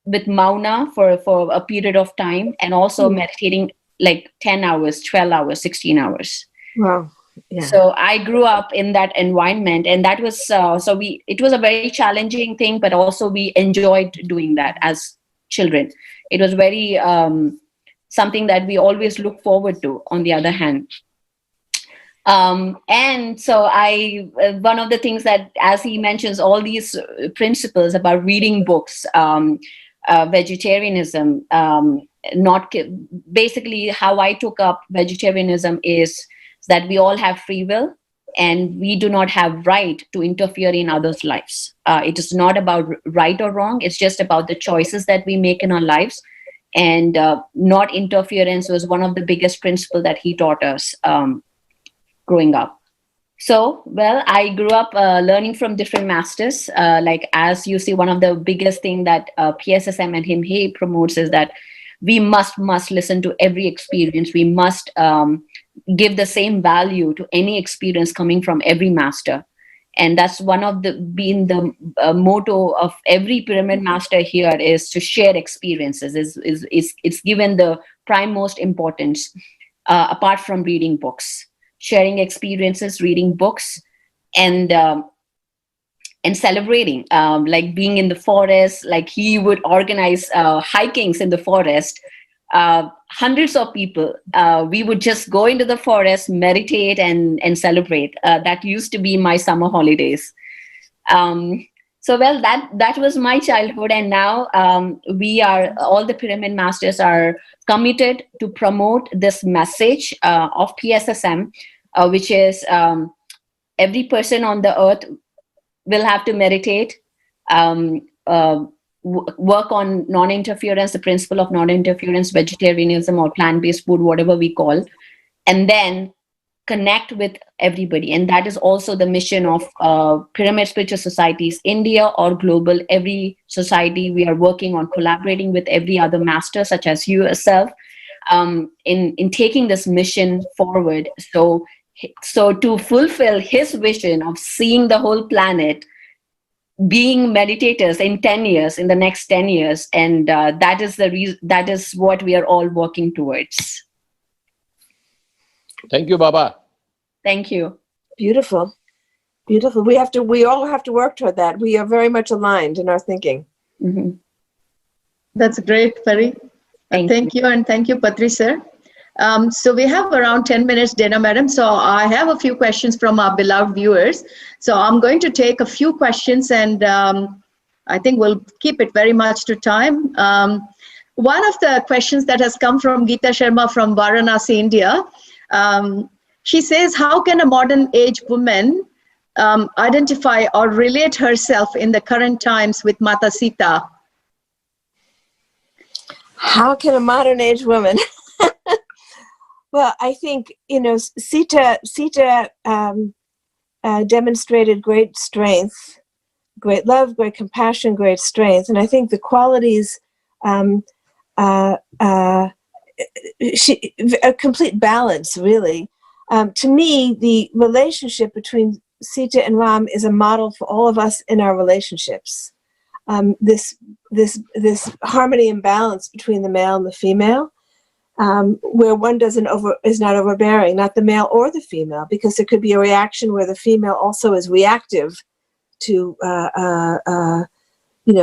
with Mauna for a period of time, and also meditating like 10 hours, 12 hours, 16 hours. Wow. Yeah. So I grew up in that environment, and that was it was a very challenging thing, but also we enjoyed doing that as children. It was very something that we always look forward to, on the other hand. And so one of the things that, as he mentions, all these principles about reading books, vegetarianism, basically how I took up vegetarianism is that we all have free will, and we do not have right to interfere in others' lives. It is not about right or wrong. It's just about the choices that we make in our lives, and not interference was one of the biggest principles that he taught us growing up. So, well, I grew up learning from different masters. Like, as you see, one of the biggest thing that PSSM and Himhe promotes is that we must listen to every experience. We must give the same value to any experience coming from every master. And that's one of the motto of every pyramid master here, is to share experiences. It's given the prime most importance, apart from reading books. Sharing experiences, reading books, and celebrating, like being in the forest. Like, he would organize hikings in the forest. Hundreds of people, we would just go into the forest, meditate, and celebrate. That used to be my summer holidays. So, well, that was my childhood. And now all the pyramid masters are committed to promote this message of PSSM, which is every person on the earth will have to meditate, work on non-interference, the principle of non-interference, vegetarianism or plant-based food, whatever we call, and then connect with everybody. And that is also the mission of Pyramid Spiritual Societies, India or global. Every society, we are working on collaborating with every other master, such as you yourself, in taking this mission forward. So to fulfill his vision of seeing the whole planet, being meditators in 10 years, in the next 10 years. And that is what we are all working towards. Thank you, Baba. Thank you. Beautiful. Beautiful. We all have to work toward that. We are very much aligned in our thinking. Mm-hmm. That's great, Pari. Thank you. And thank you, Patriji, sir. So we have around 10 minutes, Dena Merriam. So I have a few questions from our beloved viewers. So I'm going to take a few questions, and I think we'll keep it very much to time. One of the questions that has come from Geeta Sharma from Varanasi, India. She says, how can a modern age woman identify or relate herself in the current times with Mata Sita? How can a modern age woman? Well, I think, Sita demonstrated great strength, great love, great compassion, great strength. And I think the qualities, a complete balance, really. To me, the relationship between Sita and Ram is a model for all of us in our relationships. this harmony and balance between the male and the female, where one is not overbearing, not the male or the female, because there could be a reaction where the female also is reactive to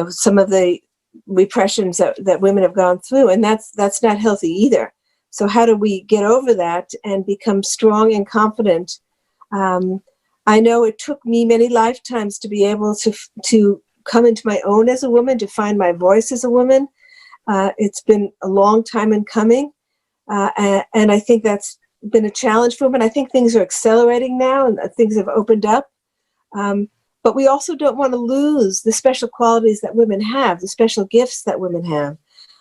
some of the repressions that women have gone through, and that's not healthy either. So how do we get over that and become strong and confident? I know it took me many lifetimes to be able to come into my own as a woman, to find my voice as a woman. It's been a long time in coming, and I think that's been a challenge for women. I think things are accelerating now, and things have opened up. But we also don't want to lose the special qualities that women have, the special gifts that women have.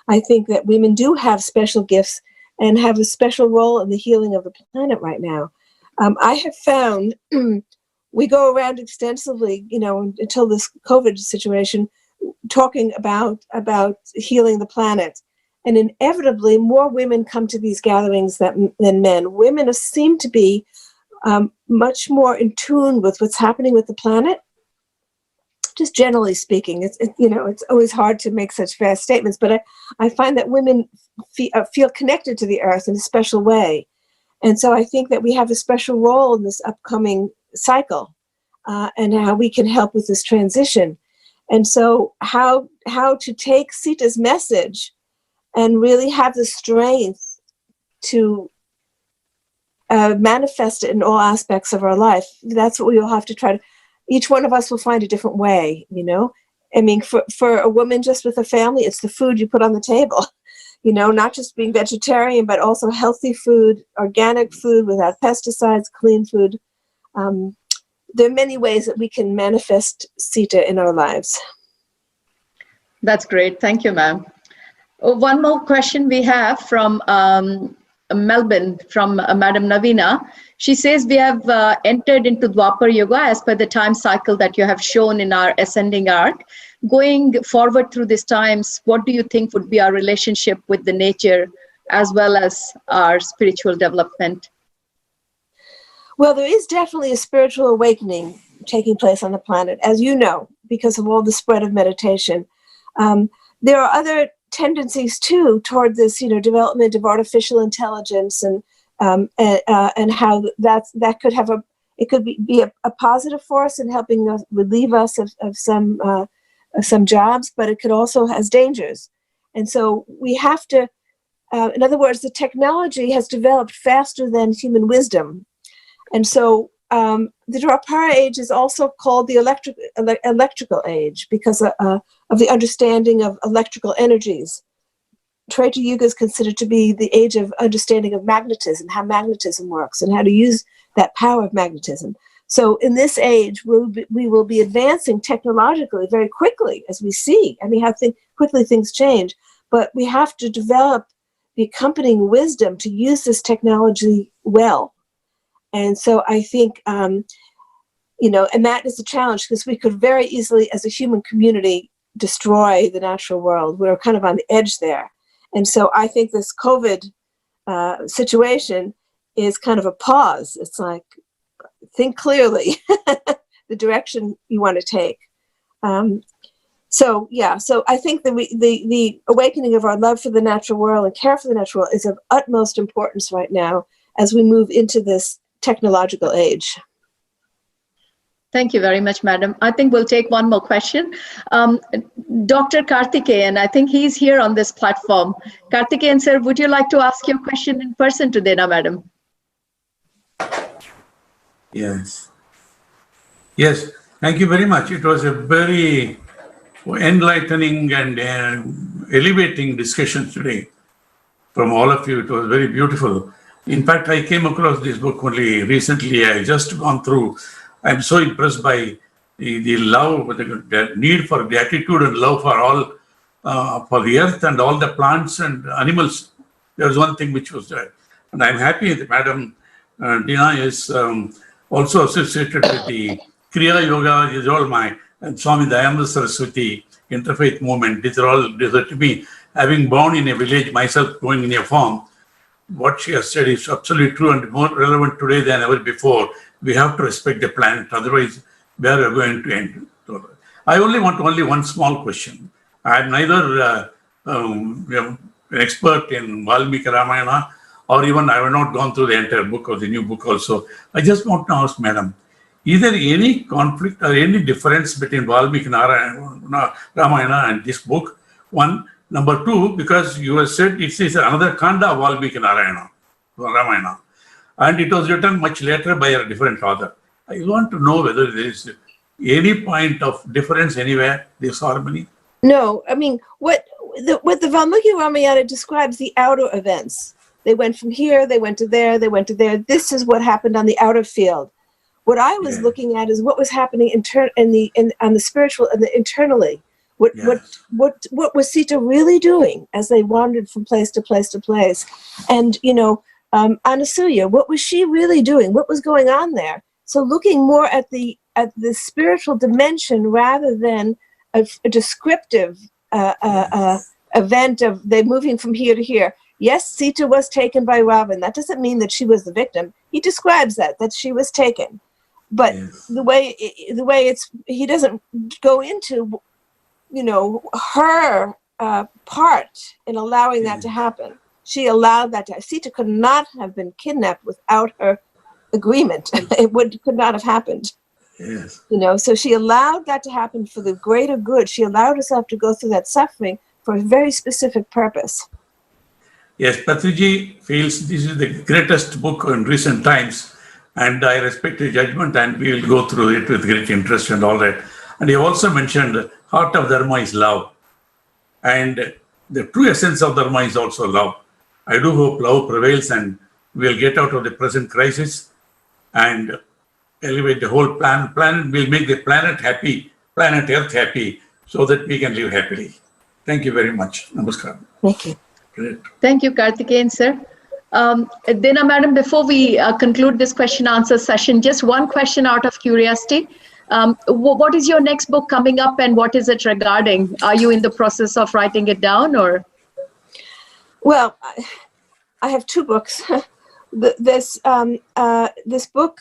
I think that women do have special gifts and have a special role in the healing of the planet right now. I have found, we go around extensively, until this COVID situation, talking about healing the planet. And inevitably, more women come to these gatherings than men. Women seem to be much more in tune with what's happening with the planet. Just generally speaking, it's always hard to make such fast statements, but I find that women feel connected to the earth in a special way. And so I think that we have a special role in this upcoming cycle, and how we can help with this transition. And so how to take Sita's message and really have the strength to manifest it in all aspects of our life. That's what we will have to try to. Each one of us will find a different way, I mean, for a woman just with a family, it's the food you put on the table, not just being vegetarian, but also healthy food, organic food without pesticides, clean food. There are many ways that we can manifest Sita in our lives. That's great. Thank you, ma'am. One more question we have from Melbourne, from Madam Navina. She says, we have entered into Dwapar Yuga as per the time cycle that you have shown in our ascending arc. Going forward through these times, what do you think would be our relationship with the nature as well as our spiritual development? Well, there is definitely a spiritual awakening taking place on the planet, as you know, because of all the spread of meditation. There are other tendencies too toward this, development of artificial intelligence and how that could have be a positive force in helping us relieve us of some jobs, but it could also has dangers. And so we have to, in other words, the technology has developed faster than human wisdom. And so the Dwapara age is also called the electrical age because of the understanding of electrical energies. Treta Yuga is considered to be the age of understanding of magnetism, how magnetism works, and how to use that power of magnetism. So in this age, we will be advancing technologically very quickly, as we see. I mean, how quickly things change. But we have to develop the accompanying wisdom to use this technology well. And so I think, and that is the challenge, because we could very easily, as a human community, destroy the natural world. We're kind of on the edge there. And so I think this COVID situation is kind of a pause. It's like, think clearly the direction you want to take. So I think the awakening of our love for the natural world and care for the natural world is of utmost importance right now as we move into this technological age. Thank you very much, madam. I think we'll take one more question. Dr. Karthikeyan, I think he's here on this platform. Karthikeyan, sir, would you like to ask your question in person to Dena, madam? Yes. Yes, thank you very much. It was a very enlightening and elevating discussion today from all of you. It was very beautiful. In fact, I came across this book only recently. I just gone through. I'm so impressed by the love, the need for gratitude and love for all, for the earth and all the plants and animals. There was one thing which was there. And I'm happy that Madam Dena is also associated with the Kriya Yoga, is all my, and Swami Dayamda Saraswati interfaith movement. These are to me, having born in a village, myself going in a farm, what she has said is absolutely true and more relevant today than ever before. We have to respect the planet, otherwise we are going to end. I only want one small question. I am neither an expert in Valmiki Ramayana, or even I have not gone through the entire book or the new book also. I just want to ask, Madam, is there any conflict or any difference between Valmiki Ramayana and this book? One. Number two, because you have said it is another Kanda of Valmiki Ramayana, and it was written much later by a different author. I want to know whether there is any point of difference anywhere, this harmony. No, I mean, what the Valmiki Ramayana describes the outer events. They went from here, they went to there, they went to there. This is what happened on the outer field. What I was looking at is what was happening on the spiritual and internally. What was Sita really doing as they wandered from place to place to place? And Anasuya, what was she really doing? What was going on there? So looking more at the spiritual dimension rather than a descriptive event of they moving from here to here. Yes, Sita was taken by Ravan. That doesn't mean that she was the victim. He describes that she was taken, but the way he doesn't go into her part in allowing that to happen. She allowed that to. Sita could not have been kidnapped without her agreement. It could not have happened. Yes. So she allowed that to happen for the greater good. She allowed herself to go through that suffering for a very specific purpose. Yes, Patriji feels this is the greatest book in recent times, and I respect his judgment, and we will go through it with great interest and all that. And he also mentioned heart of Dharma is love, and the true essence of Dharma is also love. I do hope love prevails and we'll get out of the present crisis and elevate the whole planet. Will make the planet happy, planet Earth happy, so that we can live happily. Thank you very much. Namaskar. Thank you. Great. Thank you, Karthikeyan, sir. Dena Madam, before we conclude this question answer session, just one question out of curiosity. What is your next book coming up and what is it regarding? Are you in the process of writing it down or? Well, I have two books. This book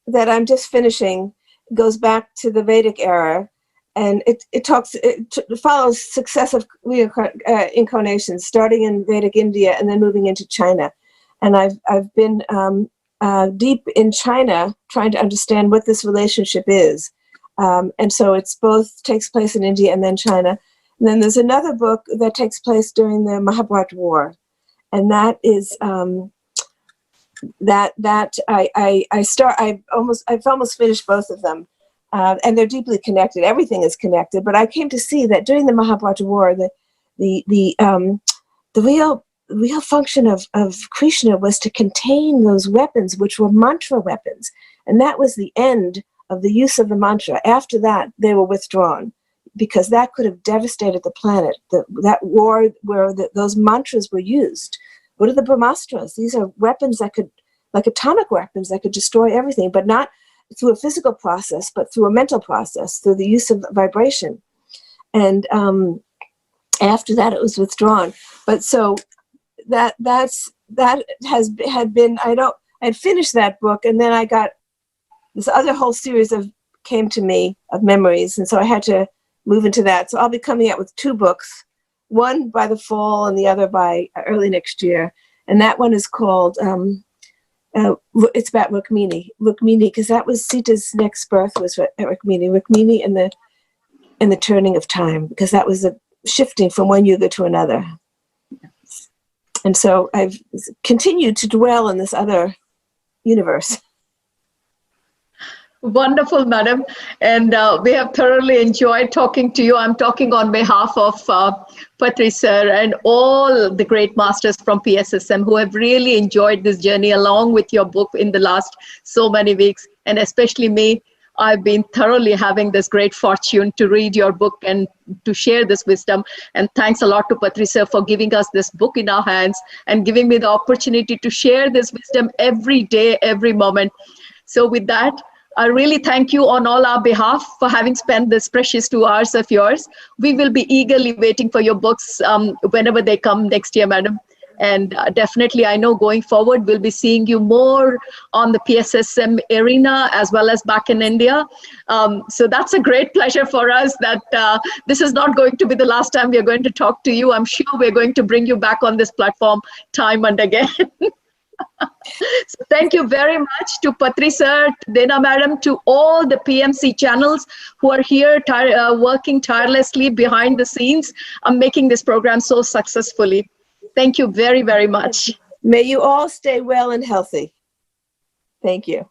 that I'm just finishing goes back to the Vedic era, and it follows successive incarnations, starting in Vedic India and then moving into China. And I've been deep in China trying to understand what this relationship is. And so it's both takes place in India and then China. And then there's another book that takes place during the Mahabharata War. And that is I've almost finished both of them. And they're deeply connected. Everything is connected. But I came to see that during the Mahabharata War, the real function of Krishna was to contain those weapons, which were mantra weapons. And that was the end of the use of the mantra. After that, they were withdrawn because that could have devastated the planet. That war where those mantras were used. What are the Brahmastras? These are weapons that could, like atomic weapons, that could destroy everything, but not through a physical process, but through a mental process, through the use of vibration. And after that, it was withdrawn. But so that had been, I'd finished that book, and then I got this other whole series came to me of memories, and so I had to move into that. So I'll be coming out with two books, one by the fall and the other by early next year. And that one is called, it's about Rukmini, because that was Sita's next birth was Rukmini and the turning of time, because that was the shifting from one yuga to another. And so I've continued to dwell in this other universe. Wonderful, madam. And we have thoroughly enjoyed talking to you. I'm talking on behalf of Patriji sir and all the great masters from PSSM who have really enjoyed this journey along with your book in the last so many weeks. And especially me, I've been thoroughly having this great fortune to read your book and to share this wisdom. And thanks a lot to Patriji sir for giving us this book in our hands and giving me the opportunity to share this wisdom every day, every moment. So with that, I really thank you on all our behalf for having spent this precious 2 hours of yours. We will be eagerly waiting for your books whenever they come next year, madam. And definitely, I know going forward, we'll be seeing you more on the PSSM arena as well as back in India. So that's a great pleasure for us that this is not going to be the last time we are going to talk to you. I'm sure we're going to bring you back on this platform time and again. So thank you very much to Patri sir, to Dena Madam, to all the PMC channels who are here working tirelessly behind the scenes and making this program so successfully. Thank you very, very much. May you all stay well and healthy. Thank you.